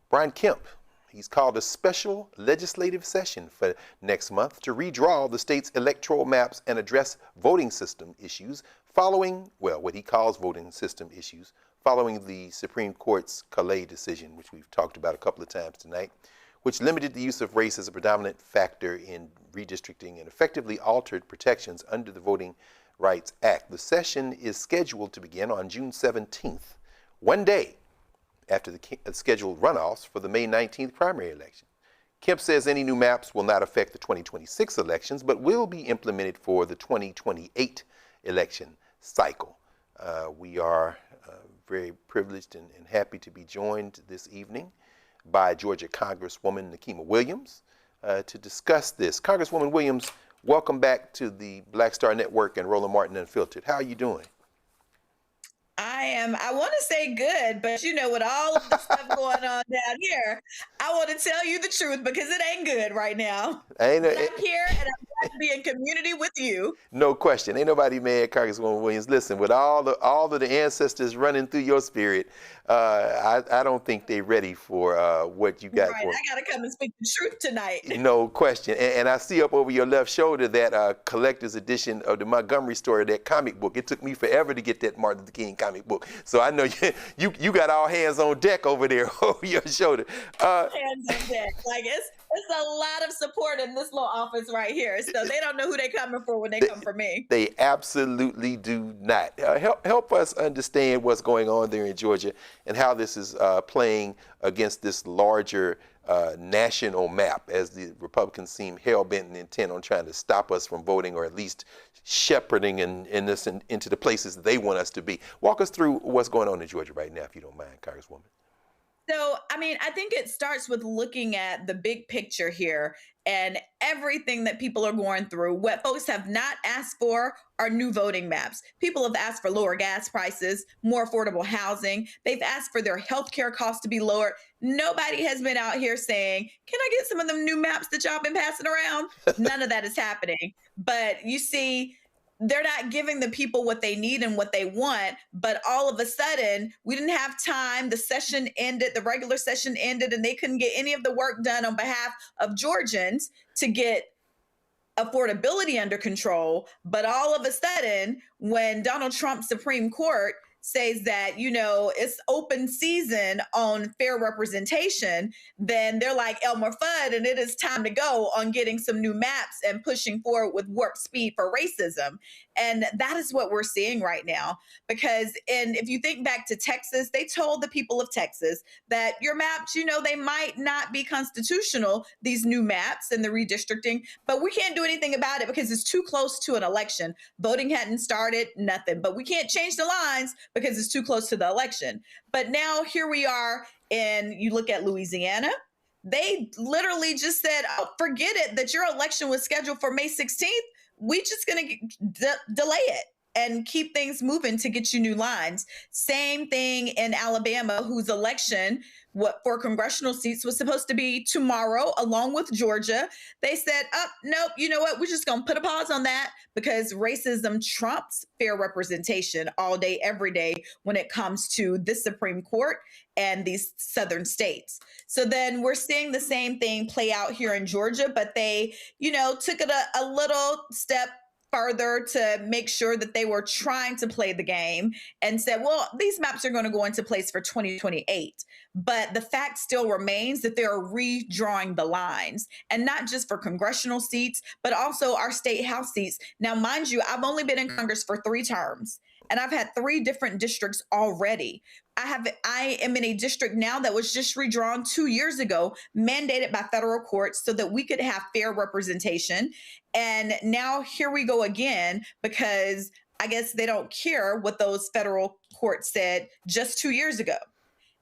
Brian Kemp. He's called a special legislative session for next month to redraw the state's electoral maps and address voting system issues following, well, what he calls voting system issues, following the Supreme Court's Calais decision, which we've talked about a couple of times tonight, which limited the use of race as a predominant factor in redistricting and effectively altered protections under the Voting Rights Act. The session is scheduled to begin on June 17th, one day after the scheduled runoffs for the May 19th primary election. Kemp says any new maps will not affect the 2026 elections, but will be implemented for the 2028 election cycle. We are very privileged and happy to be joined this evening by Georgia Congresswoman Nikema Williams to discuss this. Congresswoman Williams, welcome back to the Black Star Network and Roland Martin Unfiltered. How are you doing? I want to say good, but with all of the stuff going on down here, I want to tell you the truth because it ain't good right now. I'm here and I'm glad to be in community with you. No question. Ain't nobody mad, Congresswoman Williams. Listen, with all of the ancestors running through your spirit, I don't think they're ready for what you got. Right, For. I got to come and speak the truth tonight. No question. And I see up over your left shoulder that collector's edition of the Montgomery story, that comic book. It took me forever to get that Martin Luther King comic book. So I know you got all hands on deck over there over your shoulder. Hands on deck. Like it's a lot of support in this little office right here. So they don't know who they're coming for when they come for me. They absolutely do not. Help us understand what's going on there in Georgia and how this is playing against this larger national map, as the Republicans seem hell-bent and intent on trying to stop us from voting, or at least shepherding in this into the places they want us to be. Walk us through what's going on in Georgia right now, if you don't mind, Congresswoman. So, I mean, I think it starts with looking at the big picture here and everything that people are going through. What folks have not asked for are new voting maps. People have asked for lower gas prices, more affordable housing. They've asked for their healthcare costs to be lowered. Nobody has been out here saying, can I get some of them new maps that y'all been passing around? None of that is happening. But you see, they're not giving the people what they need and what they want, but all of a sudden we didn't have time. The session ended, the regular session ended, and they couldn't get any of the work done on behalf of Georgians to get affordability under control. But all of a sudden, when Donald Trump's Supreme Court says that, you know, it's open season on fair representation, then they're like Elmer Fudd, and it is time to go on getting some new maps and pushing forward with warp speed for racism. And that is what we're seeing right now. Because, and if you think back to Texas, they told the people of Texas that your maps, you know, they might not be constitutional, these new maps and the redistricting, but we can't do anything about it because it's too close to an election. Voting hadn't started, nothing, but we can't change the lines because it's too close to the election. But now here we are, and you look at Louisiana, they literally just said, oh, forget it, that your election was scheduled for May 16th. We just going to delay it and keep things moving to get you new lines. Same thing in Alabama, whose election for congressional seats was supposed to be tomorrow, along with Georgia. They said, oh, nope, you know what? We're just going to put a pause on that because racism trumps fair representation all day, every day when it comes to the Supreme Court and these southern states. So then we're seeing the same thing play out here in Georgia, but they, you know, took it a little step further to make sure that they were trying to play the game and said, well, these maps are going to go into place for 2028. But the fact still remains that they're redrawing the lines, and not just for congressional seats, but also our state house seats. Now, mind you, I've only been in Congress for 3 terms, and I've had 3 different districts already. I am in a district now that was just redrawn 2 years ago, mandated by federal courts so that we could have fair representation. And now here we go again, because I guess they don't care what those federal courts said just 2 years ago.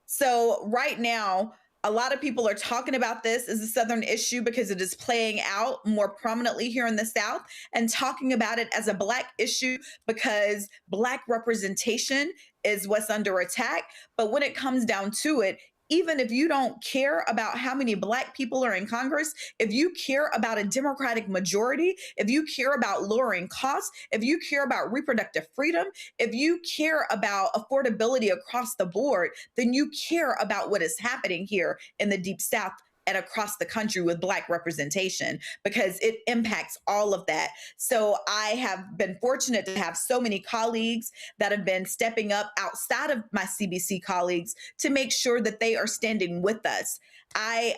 So right now, a lot of people are talking about this as a Southern issue because it is playing out more prominently here in the South, and talking about it as a Black issue because Black representation is what's under attack. But when it comes down to it, even if you don't care about how many Black people are in Congress, if you care about a Democratic majority, if you care about lowering costs, if you care about reproductive freedom, if you care about affordability across the board, then you care about what is happening here in the Deep South and across the country with Black representation, because it impacts all of that. So I have been fortunate to have so many colleagues that have been stepping up outside of my CBC colleagues to make sure that they are standing with us. I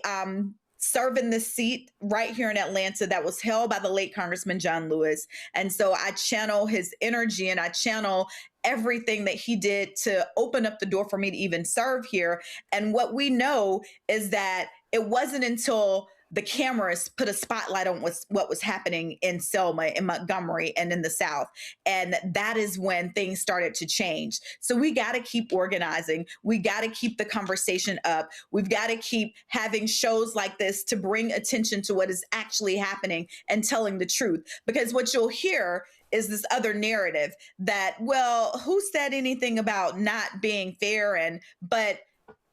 serve in this seat right here in Atlanta that was held by the late Congressman John Lewis. And so I channel his energy and I channel everything that he did to open up the door for me to even serve here. And what we know is that it wasn't until the cameras put a spotlight on what was happening in Selma, in Montgomery, and in the South. And that is when things started to change. So we got to keep organizing. We got to keep the conversation up. We've got to keep having shows like this to bring attention to what is actually happening and telling the truth. Because what you'll hear is this other narrative that, well, who said anything about not being fair? But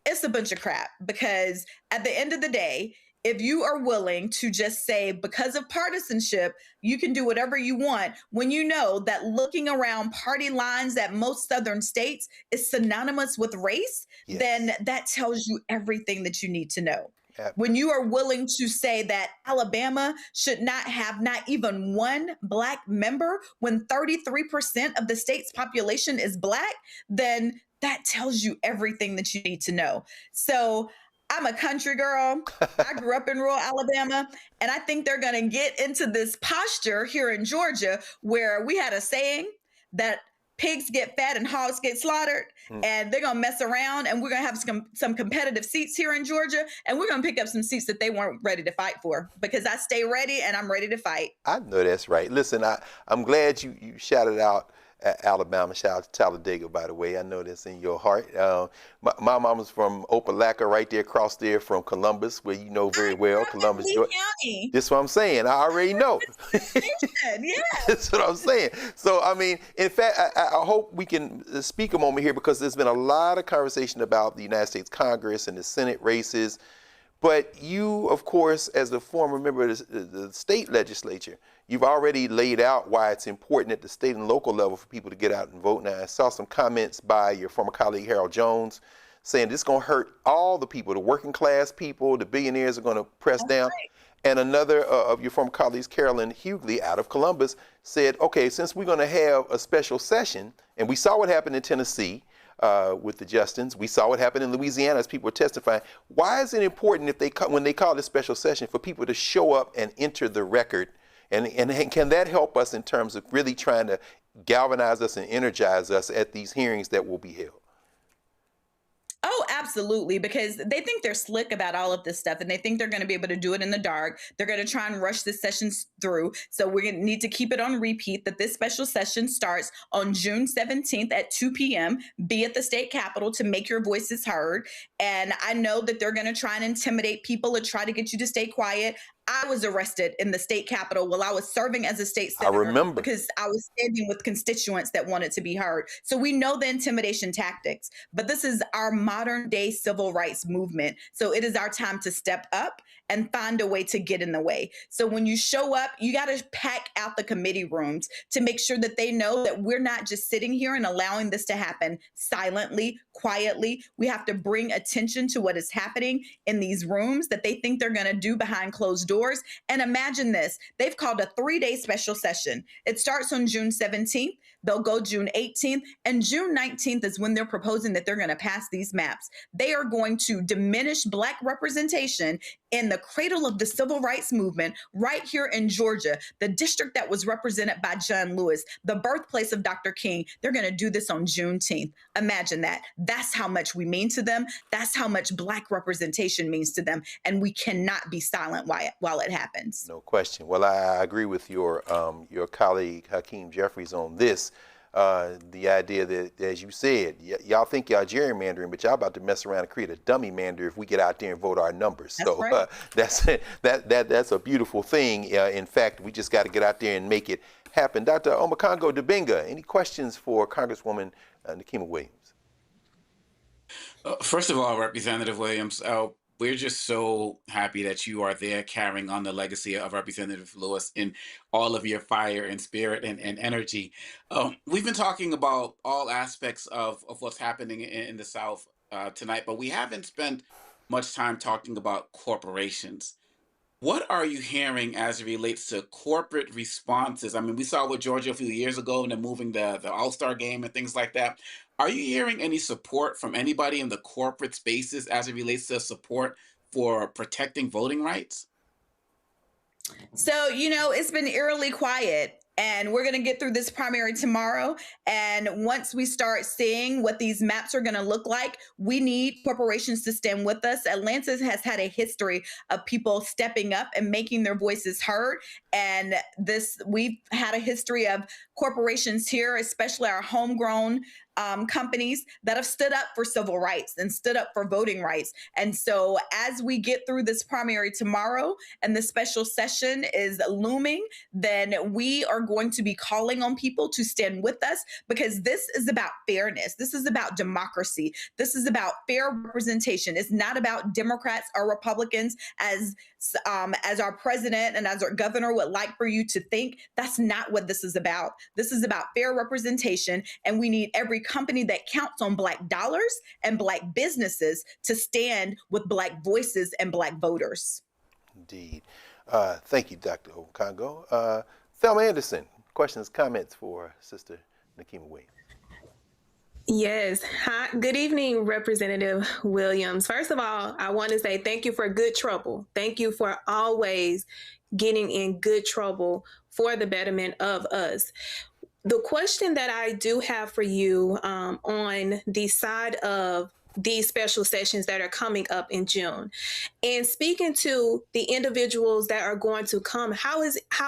it's a bunch of crap, because at the end of the day, if you are willing to just say, because of partisanship, you can do whatever you want, when you know that looking around party lines at most Southern states is synonymous with race, then that tells you everything that you need to know. When you are willing to say that Alabama should not have not even one Black member when 33% of the state's population is Black, then that tells you everything that you need to know. So I'm a country girl. I grew up in rural Alabama, and I think they're going to get into this posture here in Georgia where we had a saying that pigs get fat and hogs get slaughtered, and they're going to mess around, and we're going to have some competitive seats here in Georgia, and we're going to pick up some seats that they weren't ready to fight for, because I stay ready and I'm ready to fight. I know that's right. Listen, I'm glad you shouted out Alabama. Shout out to Talladega, by the way. I know that's in your heart. My mama's from Opelika, right there across there from Columbus, where you know very well. Columbus, Georgia. That's what I'm saying. I already know. That's what I'm saying. So, I mean, in fact, I hope we can speak a moment here, because there's been a lot of conversation about the United States Congress and the Senate races. But you, of course, as a former member of the state legislature, you've already laid out why it's important at the state and local level for people to get out and vote. Now, I saw some comments by your former colleague, Harold Jones, saying this is going to hurt all the people, the working class people, the billionaires are going to press down. Right. And another of your former colleagues, Carolyn Hughley, out of Columbus, said, okay, since we're going to have a special session, and we saw what happened in Tennessee, with the Justins. We saw what happened in Louisiana as people were testifying. Why is it important when they call this special session for people to show up and enter the record? And can that help us in terms of really trying to galvanize us and energize us at these hearings that will be held? Oh, absolutely, because they think they're slick about all of this stuff, and they think they're going to be able to do it in the dark. They're going to try and rush the sessions through. So we're going to need to keep it on repeat that this special session starts on June 17th at 2 p.m. Be at the state capitol to make your voices heard. And I know that they're going to try and intimidate people and try to get you to stay quiet. I was arrested in the state capitol while I was serving as a state senator. I remember. Because I was standing with constituents that wanted to be heard. So we know the intimidation tactics, but this is our modern day civil rights movement. So it is our time to step up and find a way to get in the way. So when you show up, you got to pack out the committee rooms to make sure that they know that we're not just sitting here and allowing this to happen silently, quietly. We have to bring attention to what is happening in these rooms that they think they're going to do behind closed doors. And imagine this, they've called a 3-day special session. It starts on June 17th. They'll go June 18th, and June 19th is when they're proposing that they're going to pass these maps. They are going to diminish Black representation in the cradle of the civil rights movement right here in Georgia, the district that was represented by John Lewis, the birthplace of Dr. King. They're going to do this on Juneteenth. Imagine that. That's how much we mean to them. That's how much Black representation means to them. And we cannot be silent while it happens. No question. Well, I agree with your colleague, Hakeem Jeffries, on this. The idea that, as you said, y'all think y'all gerrymandering, but y'all about to mess around and create a dummy mander if we get out there and vote our numbers. That's so right. That's a beautiful thing. In fact, we just got to get out there and make it happen. Dr. Omekongo Dibinga, any questions for Congresswoman Nikema Williams? First of all, Representative Williams, we're just so happy that you are there carrying on the legacy of Representative Lewis in all of your fire and spirit and energy. We've been talking about all aspects of what's happening in the South tonight, but we haven't spent much time talking about corporations. What are you hearing as it relates to corporate responses? I mean, we saw with Georgia a few years ago and they're moving the All-Star game and things like that. Are you hearing any support from anybody in the corporate spaces as it relates to support for protecting voting rights? So, it's been eerily quiet. And we're going to get through this primary tomorrow. And once we start seeing what these maps are going to look like, we need corporations to stand with us. Atlanta has had a history of people stepping up and making their voices heard. And we've had a history of corporations here, especially our homegrown companies that have stood up for civil rights and stood up for voting rights. And so as we get through this primary tomorrow and the special session is looming, then we are going to be calling on people to stand with us, because this is about fairness. This is about democracy. This is about fair representation. It's not about Democrats or Republicans as our president and as our governor would like for you to think. That's not what this is about. This is about fair representation, and we need every company that counts on Black dollars and Black businesses to stand with Black voices and Black voters. Indeed. Thank you, Dr. Okongo. Thelma Anderson, questions, comments for Sister Nikema Williams. Yes. Hi. Good evening, Representative Williams. First of all, I want to say thank you for good trouble. Thank you for always getting in good trouble for the betterment of us. The question that I do have for you on the side of these special sessions that are coming up in June, and speaking to the individuals that are going to come, how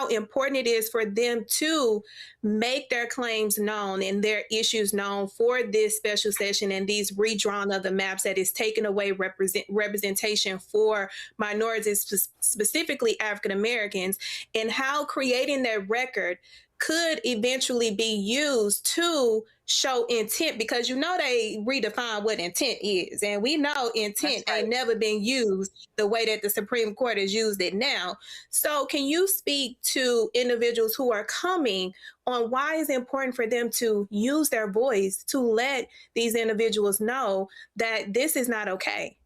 important it is for them to make their claims known and their issues known for this special session and these redrawn of the maps that is taking away representation for minorities, specifically African Americans, and how creating that record could eventually be used to show intent, because they redefine what intent is. And we know intent ain't never been used the way that the Supreme Court has used it now. So can you speak to individuals who are coming on why it's important for them to use their voice to let these individuals know that this is not okay?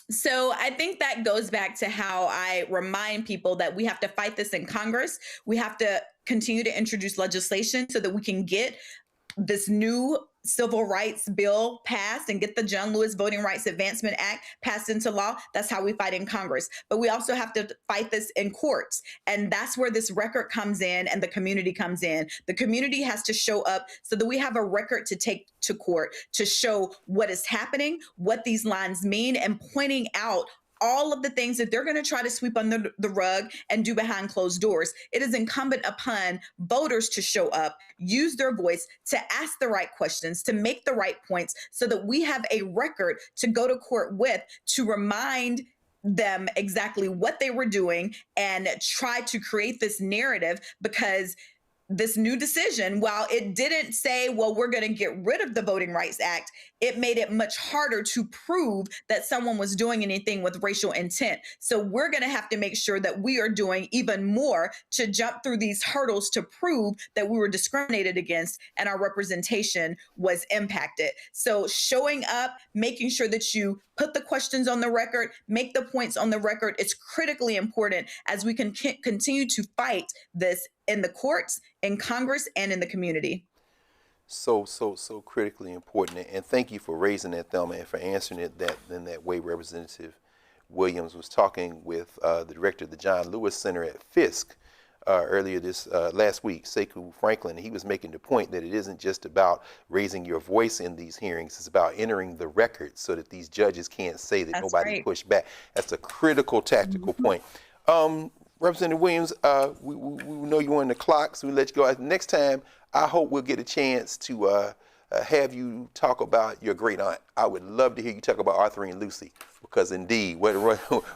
So I think that goes back to how I remind people that we have to fight this in Congress. We have to continue to introduce legislation so that we can get this new civil rights bill passed and get the John Lewis Voting Rights Advancement Act passed into law. That's how we fight in Congress. But we also have to fight this in courts. And that's where this record comes in and the community comes in. The community has to show up so that we have a record to take to court to show what is happening, what these lines mean, and pointing out all of the things that they're going to try to sweep under the rug and do behind closed doors. It is incumbent upon voters to show up, use their voice, to ask the right questions, to make the right points, so that we have a record to go to court with, to remind them exactly what they were doing and try to create this narrative. Because this new decision, while it didn't say, well, we're going to get rid of the Voting Rights Act, it made it much harder to prove that someone was doing anything with racial intent. So we're going to have to make sure that we are doing even more to jump through these hurdles to prove that we were discriminated against and our representation was impacted. So showing up, making sure that you put the questions on the record, make the points on the record, it's critically important as we can continue to fight this in the courts, in Congress, and in the community. So critically important. And thank you for raising that, Thelma, and for answering it in that way. Representative Williams was talking with the director of the John Lewis Center at Fisk earlier this last week, Sekou Franklin. He was making the point that it isn't just about raising your voice in these hearings, it's about entering the record so that these judges can't say that nobody pushed back. That's a critical tactical point. Representative Williams, we know you're on the clock, so we let you go. Next time, I hope we'll get a chance to have you talk about your great aunt. I would love to hear you talk about Arthurine Lucy, because indeed, what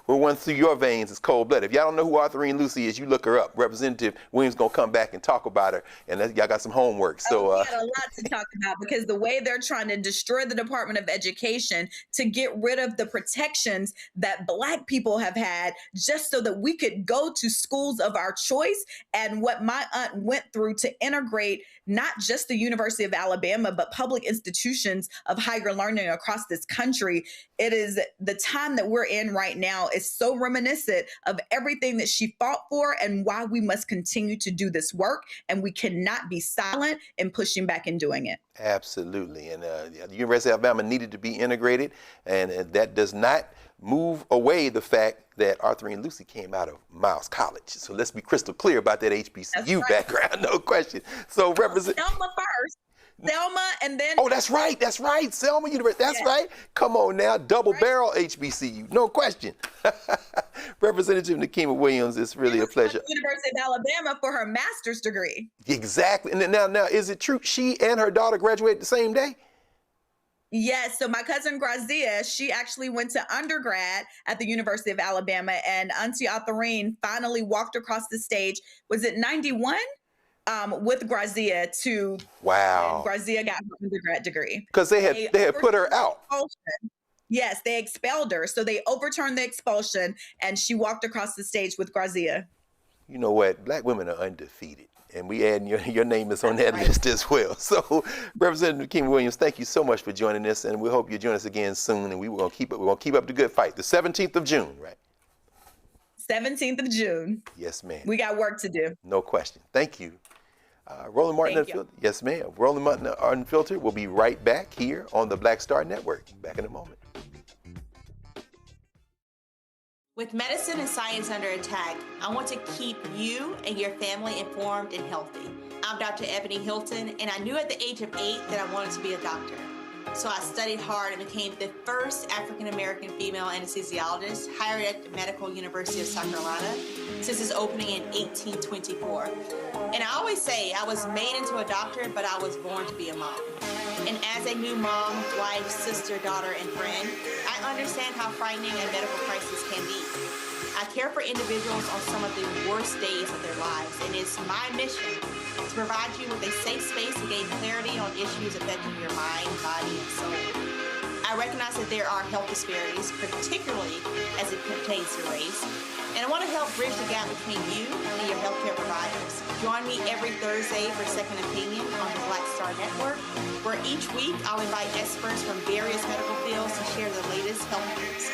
runs through your veins is cold blood. If y'all don't know who Arthurine Lucy is, you look her up. Representative Williams gonna come back and talk about her, and y'all got some homework. So we got a lot to talk about, because the way they're trying to destroy the Department of Education to get rid of the protections that Black people have had, just so that we could go to schools of our choice, and what my aunt went through to integrate not just the University of Alabama, but public institutions of higher learning across this country. It is the time that we're in right now is so reminiscent of everything that she fought for and why we must continue to do this work. And we cannot be silent in pushing back and doing it. Absolutely. And the University of Alabama needed to be integrated. And that does not move away the fact that Arthurine Lucy came out of Miles College. So let's be crystal clear about that HBCU background, no question. So Selma first. Selma, and then that's right, Selma University, that's right. Come on now, double barrel HBCU, no question. Representative Nikema Williams, it's really a pleasure. University of Alabama for her master's degree. Exactly. And now, is it true she and her daughter graduated the same day? Yes. So my cousin Grazia, she actually went to undergrad at the University of Alabama, and Auntie Atharine finally walked across the stage. Was it 91? With Grazia to wow. Grazia got her undergrad degree because they had put her out. Yes, they expelled her, so they overturned the expulsion, and she walked across the stage with Grazia. You know what? Black women are undefeated, and we add your name is on that list as well. So, Representative Nikema Williams, thank you so much for joining us, and we hope you join us again soon. And we're gonna keep up the good fight. The 17th of June, right? 17th of June. Yes, ma'am. We got work to do. No question. Thank you. Roland Martin Unfiltered. Yes, ma'am. Roland Martin Unfiltered will be right back here on the Black Star Network. Back in a moment. With medicine and science under attack, I want to keep you and your family informed and healthy. I'm Dr. Ebony Hilton, and I knew at the age of 8 that I wanted to be a doctor. So I studied hard and became the first African-American female anesthesiologist hired at the Medical University of South Carolina since its opening in 1824. And I always say I was made into a doctor, but I was born to be a mom. And as a new mom, wife, sister, daughter, and friend, I understand how frightening a medical crisis can be. I care for individuals on some of the worst days of their lives, and it's my mission to provide you with a safe space to gain clarity on issues affecting your mind, body, and soul. I recognize that there are health disparities, particularly as it pertains to race, and I want to help bridge the gap between you and your healthcare providers. Join me every Thursday for Second Opinion on the Black Star Network, where each week I'll invite experts from various medical fields to share the latest health news.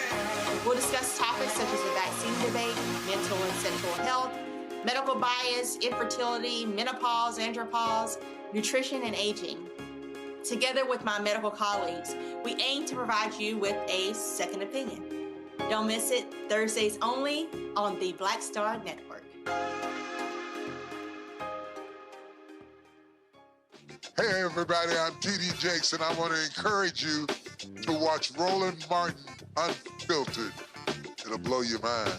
We'll discuss topics such as the vaccine debate, mental and sexual health, medical bias, infertility, menopause, andropause, nutrition, and aging. Together with my medical colleagues, we aim to provide you with a second opinion. Don't miss it, Thursdays only on the Black Star Network. Hey everybody, I'm T.D. Jakes, and I want to encourage you to watch Roland Martin Unfiltered. It'll blow your mind.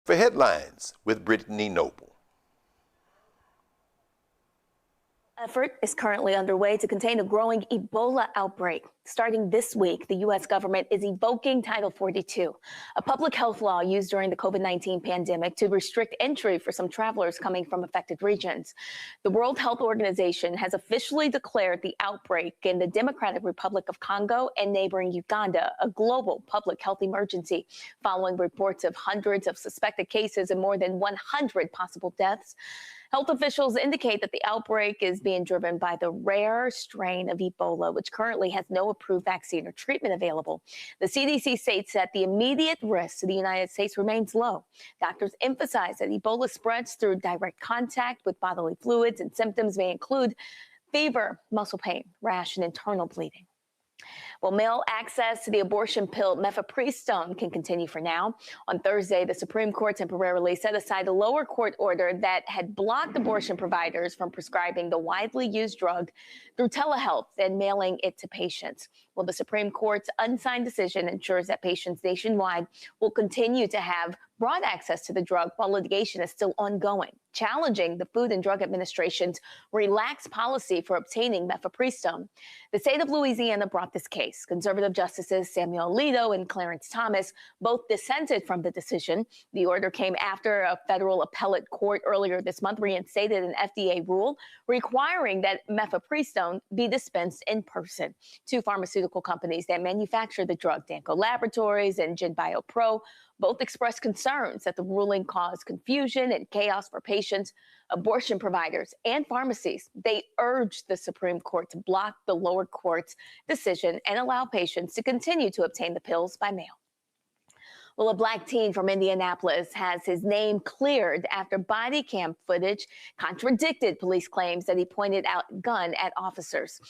For headlines with Brittany Noble. Effort is currently underway to contain a growing Ebola outbreak. Starting this week, the U.S. government is evoking Title 42, a public health law used during the COVID-19 pandemic to restrict entry for some travelers coming from affected regions. The World Health Organization has officially declared the outbreak in the Democratic Republic of Congo and neighboring Uganda a global public health emergency, following reports of hundreds of suspected cases and more than 100 possible deaths. Health officials indicate that the outbreak is being driven by the rare strain of Ebola, which currently has no approved vaccine or treatment available. The CDC states that the immediate risk to the United States remains low. Doctors emphasize that Ebola spreads through direct contact with bodily fluids, and symptoms may include fever, muscle pain, rash, and internal bleeding. Well, male access to the abortion pill mifepristone can continue for now. On Thursday, the Supreme Court temporarily set aside a lower court order that had blocked abortion providers from prescribing the widely used drug through telehealth and mailing it to patients. Well, the Supreme Court's unsigned decision ensures that patients nationwide will continue to have broad access to the drug while litigation is still ongoing, challenging the Food and Drug Administration's relaxed policy for obtaining mifepristone. The state of Louisiana brought this case. Conservative justices Samuel Alito and Clarence Thomas both dissented from the decision. The order came after a federal appellate court earlier this month reinstated an FDA rule requiring that mifepristone be dispensed in person. Two pharmaceutical companies that manufacture the drug, Danco Laboratories and GenBio Pro, both expressed concerns that the ruling caused confusion and chaos for patients, abortion providers, and pharmacies. They urged the Supreme Court to block the lower court's decision and allow patients to continue to obtain the pills by mail. Well, a black teen from Indianapolis has his name cleared after body cam footage contradicted police claims that he pointed out a gun at officers.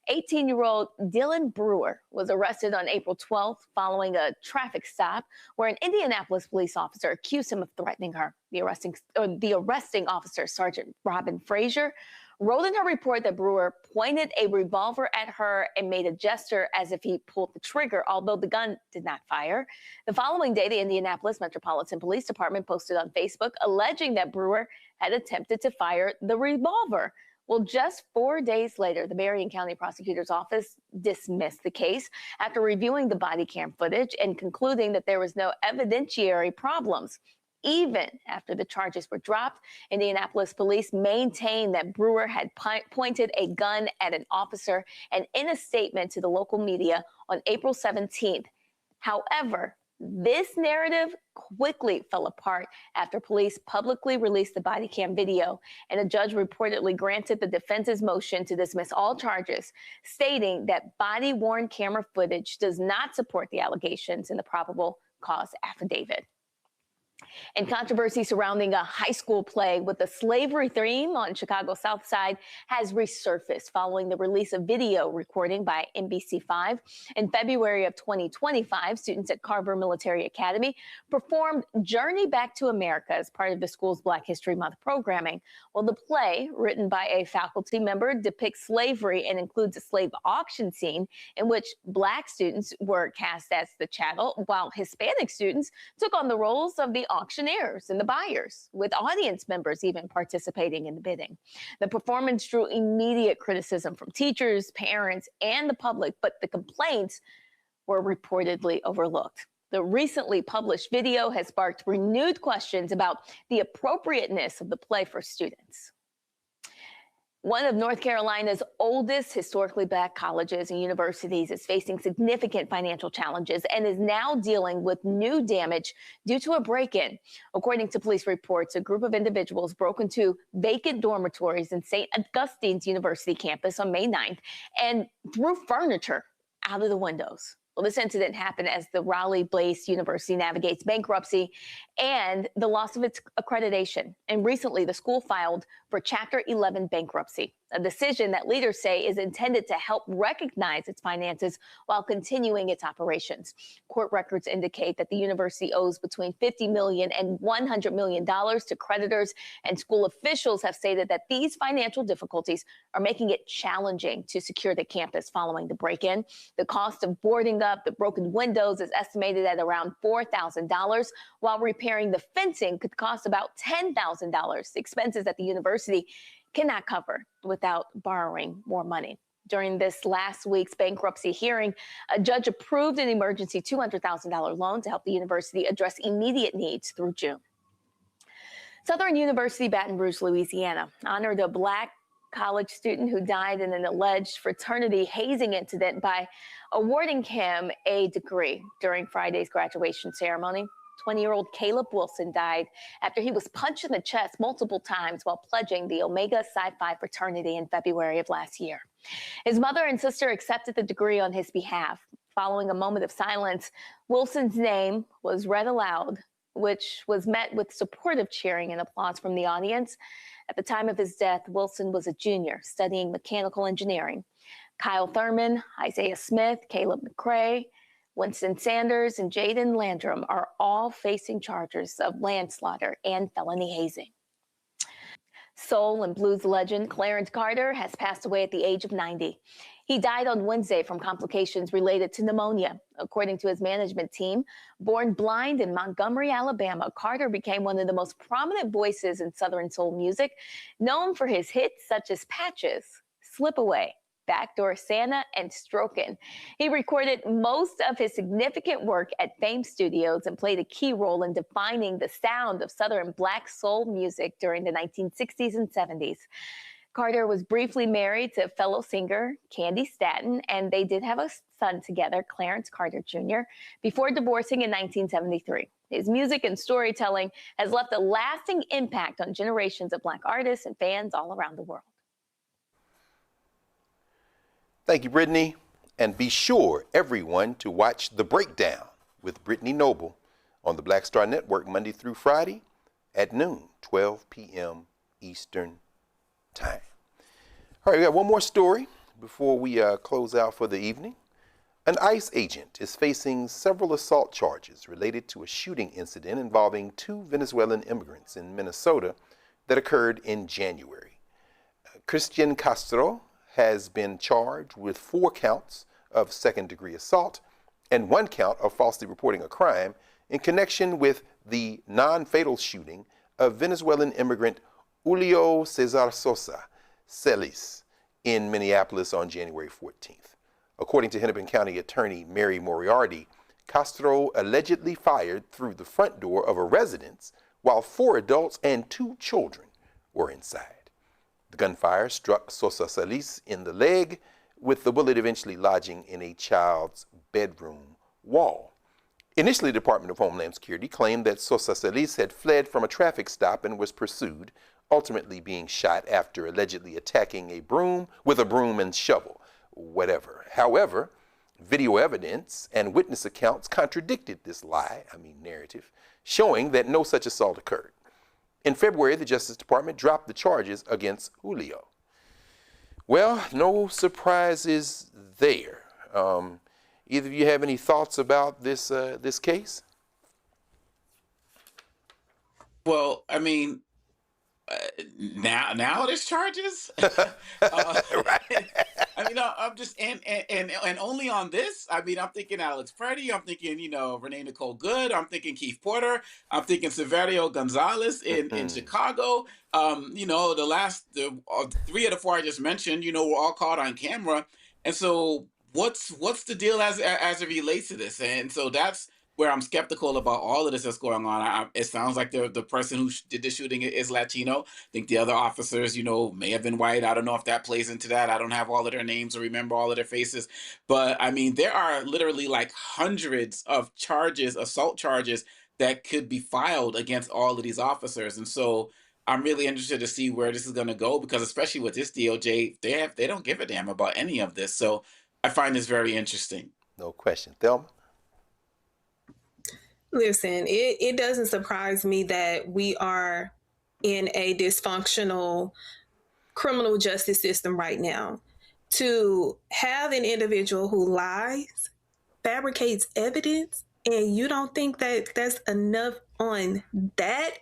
18-year-old Dylan Brewer was arrested on April 12th following a traffic stop where an Indianapolis police officer accused him of threatening her. The arresting officer, Sergeant Robin Frazier, wrote in her report that Brewer pointed a revolver at her and made a gesture as if he pulled the trigger, although the gun did not fire. The following day, the Indianapolis Metropolitan Police Department posted on Facebook alleging that Brewer had attempted to fire the revolver. Well, just 4 days later, the Marion County Prosecutor's Office dismissed the case after reviewing the body cam footage and concluding that there was no evidentiary problems. Even after the charges were dropped, Indianapolis police maintained that Brewer had pointed a gun at an officer, and in a statement to the local media on April 17th. However, this narrative quickly fell apart after police publicly released the body cam video, and a judge reportedly granted the defense's motion to dismiss all charges, stating that body-worn camera footage does not support the allegations in the probable cause affidavit. And controversy surrounding a high school play with a slavery theme on Chicago's South Side has resurfaced following the release of video recording by NBC5. In February of 2025, students at Carver Military Academy performed Journey Back to America as part of the school's Black History Month programming. Well, the play, written by a faculty member, depicts slavery and includes a slave auction scene in which Black students were cast as the chattel, while Hispanic students took on the roles of the auctioneers and the buyers, with audience members even participating in the bidding. The performance drew immediate criticism from teachers, parents, and the public, but the complaints were reportedly overlooked. The recently published video has sparked renewed questions about the appropriateness of the play for students. One of North Carolina's oldest historically Black colleges and universities is facing significant financial challenges and is now dealing with new damage due to a break-in. According to police reports, a group of individuals broke into vacant dormitories in St. Augustine's University campus on May 9th and threw furniture out of the windows. Well, this incident happened as the Raleigh-based university navigates bankruptcy and the loss of its accreditation. And recently, the school filed for Chapter 11 bankruptcy, a decision that leaders say is intended to help recognize its finances while continuing its operations. Court records indicate that the university owes between $50 million and $100 million to creditors, and school officials have stated that these financial difficulties are making it challenging to secure the campus following the break-in. The cost of boarding up the broken windows is estimated at around $4,000, while repairing the fencing could cost about $10,000. Expenses at the university cannot cover without borrowing more money. During this last week's bankruptcy hearing, a judge approved an emergency $200,000 loan to help the university address immediate needs through June. Southern University Baton Rouge, Louisiana, honored a Black college student who died in an alleged fraternity hazing incident by awarding him a degree during Friday's graduation ceremony. 20-year-old Caleb Wilson died after he was punched in the chest multiple times while pledging the Omega Psi Phi fraternity in February of last year. His mother and sister accepted the degree on his behalf. Following a moment of silence, Wilson's name was read aloud, which was met with supportive cheering and applause from the audience. At the time of his death, Wilson was a junior studying mechanical engineering. Kyle Thurman, Isaiah Smith, Caleb McCrae, Winston Sanders, and Jaden Landrum are all facing charges of manslaughter and felony hazing. Soul and blues legend Clarence Carter has passed away at the age of 90. He died on Wednesday from complications related to pneumonia. According to his management team, born blind in Montgomery, Alabama, Carter became one of the most prominent voices in Southern soul music, known for his hits such as Patches, Slip Away, Backdoor Santa, and Strokin'. He recorded most of his significant work at Fame Studios and played a key role in defining the sound of Southern Black soul music during the 1960s and 70s. Carter was briefly married to fellow singer Candy Staton, and they did have a son together, Clarence Carter Jr., before divorcing in 1973. His music and storytelling has left a lasting impact on generations of Black artists and fans all around the world. Thank you, Brittany. And be sure, everyone, to watch The Breakdown with Brittany Noble on the Black Star Network Monday through Friday at noon, 12 p.m. Eastern Time. All right, we got one more story before we close out for the evening. An ICE agent is facing several assault charges related to a shooting incident involving 2 Venezuelan immigrants in Minnesota that occurred in January. Christian Castro has been charged with 4 counts of second-degree assault and 1 count of falsely reporting a crime in connection with the non-fatal shooting of Venezuelan immigrant Julio Cesar Sosa Celis in Minneapolis on January 14th. According to Hennepin County Attorney Mary Moriarty, Castro allegedly fired through the front door of a residence while 4 adults and 2 children were inside. The gunfire struck Sosa Celis in the leg, with the bullet eventually lodging in a child's bedroom wall. Initially, the Department of Homeland Security claimed that Sosa Celis had fled from a traffic stop and was pursued, ultimately being shot after allegedly attacking a broom with a broom and shovel, whatever. However, video evidence and witness accounts contradicted this narrative, showing that no such assault occurred. In February, the Justice Department dropped the charges against Julio. Well, no surprises there. Either of you have any thoughts about this case? Well, I mean, now there's charges. Right. I mean, I'm just and only on this. I mean, I'm thinking Alex Preddy. I'm thinking Renee Nicole Good. I'm thinking Keith Porter. I'm thinking Severio Gonzalez in Chicago. The last 3 of the 4 I just mentioned, were all caught on camera. And so what's the deal as it relates to this? And so that's where I'm skeptical about all of this that's going on. It sounds like the person who did the shooting is Latino. I think the other officers, may have been white. I don't know if that plays into that. I don't have all of their names or remember all of their faces. But I mean, there are literally like hundreds of charges, assault charges, that could be filed against all of these officers. And so I'm really interested to see where this is going to go, because especially with this DOJ, they don't give a damn about any of this. So I find this very interesting. No question. Thelma? Listen, it doesn't surprise me that we are in a dysfunctional criminal justice system right now. To have an individual who lies, fabricates evidence, and you don't think that that's enough on that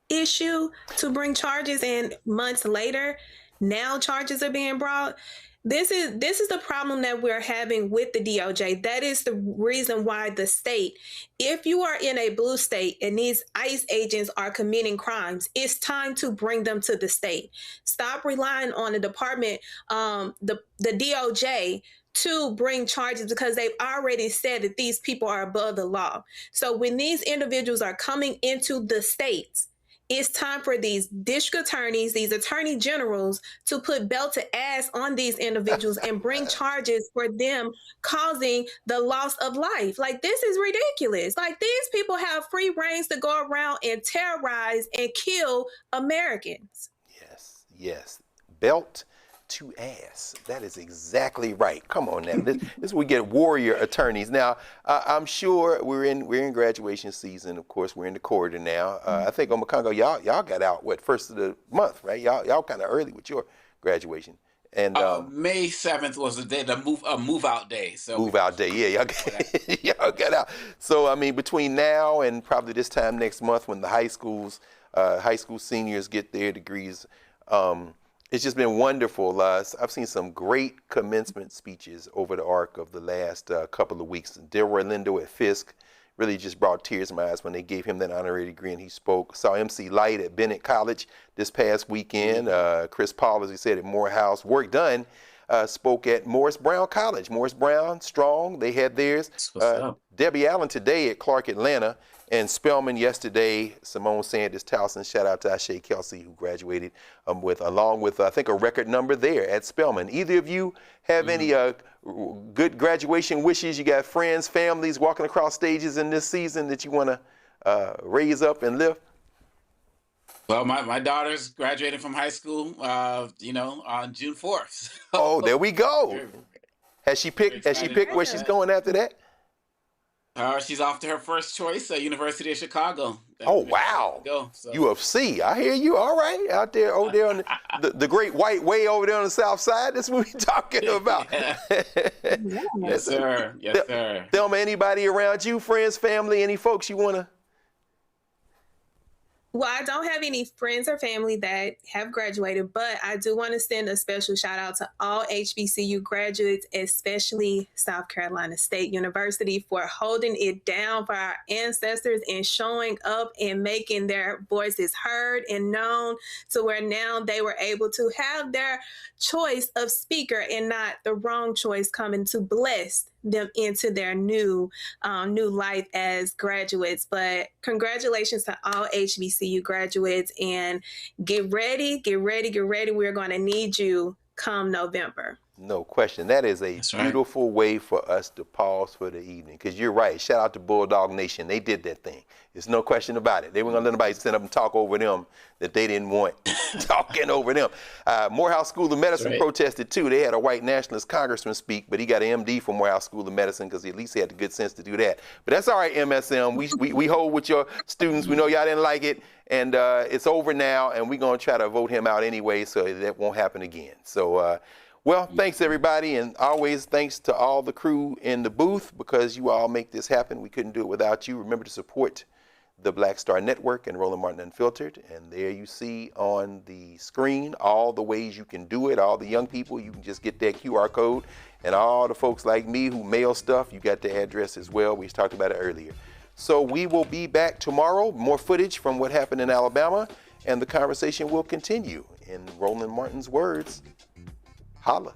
issue to bring charges, and months later, now charges are being brought. This is the problem that we're having with the DOJ. That is the reason why the state, if you are in a blue state and these ICE agents are committing crimes, it's time to bring them to the state. Stop relying on the department, the DOJ, to bring charges, because they've already said that these people are above the law. So when these individuals are coming into the states, it's time for these district attorneys, these attorney generals, to put belt to ass on these individuals and bring charges for them causing the loss of life. Like, this is ridiculous. Like, these people have free reins to go around and terrorize and kill Americans. Yes. Belt to ass. That is exactly right. Come on now. This is we get warrior attorneys. Now, I'm sure we're in graduation season. Of course, we're in the corridor now. I think on Omekongo, y'all got out first of the month, right? Y'all kind of early with your graduation. And May 7th was the day, the move out day. So move out day, yeah. Y'all got out. So I mean, between now and probably this time next month, when the high school seniors get their degrees, it's just been wonderful. I've seen some great commencement speeches over the arc of the last couple of weeks. Delroy Lindo at Fisk really just brought tears to my eyes when they gave him that honorary degree and he spoke. Saw MC Light at Bennett College this past weekend. Chris Paul, as he said, at Morehouse. Work Done spoke at Morris Brown College. Morris Brown, strong, they had theirs. Debbie Allen today at Clark Atlanta. And Spelman yesterday, Simone Sanders Towson. Shout out to Ashe Kelsey, who graduated along with I think a record number there at Spelman. Either of you have any good graduation wishes? You got friends, families walking across stages in this season that you want to raise up and lift? Well, my daughter's graduating from high school, on June 4th. Oh, there we go. Has she picked where she's going after that? She's off to her first choice at University of Chicago. Oh, wow. So. U of C. I hear you. All right. Out there, over there on the Great White Way over there on the south side. That's what we're talking about. Yes, sir. Yes, sir. Thelma, anybody around you, friends, family, any folks you want to? Well, I don't have any friends or family that have graduated, but I do want to send a special shout out to all HBCU graduates, especially South Carolina State University, for holding it down for our ancestors and showing up and making their voices heard and known, to where now they were able to have their choice of speaker and not the wrong choice coming to bless them into their new life as graduates. But congratulations to all HBCU graduates, and get ready. We're going to need you come November. No question. That is a beautiful way for us to pause for the evening. Because you're right. Shout out to Bulldog Nation. They did that thing. There's no question about it. They weren't going to let nobody stand up and talk over them that they didn't want talking over them. Morehouse School of Medicine protested too. They had a white nationalist congressman speak, but he got an MD from Morehouse School of Medicine because he at least had the good sense to do that. But that's all right, MSM. We hold with your students. We know y'all didn't like it. And it's over now, and we're going to try to vote him out anyway so that won't happen again. So, well, thanks, everybody, and always thanks to all the crew in the booth, because you all make this happen. We couldn't do it without you. Remember to support the Black Star Network and Roland Martin Unfiltered, and there you see on the screen all the ways you can do it. All the young people, you can just get that QR code, and all the folks like me who mail stuff, you got the address as well. We talked about it earlier. So we will be back tomorrow, more footage from what happened in Alabama, and the conversation will continue. In Roland Martin's words, holla.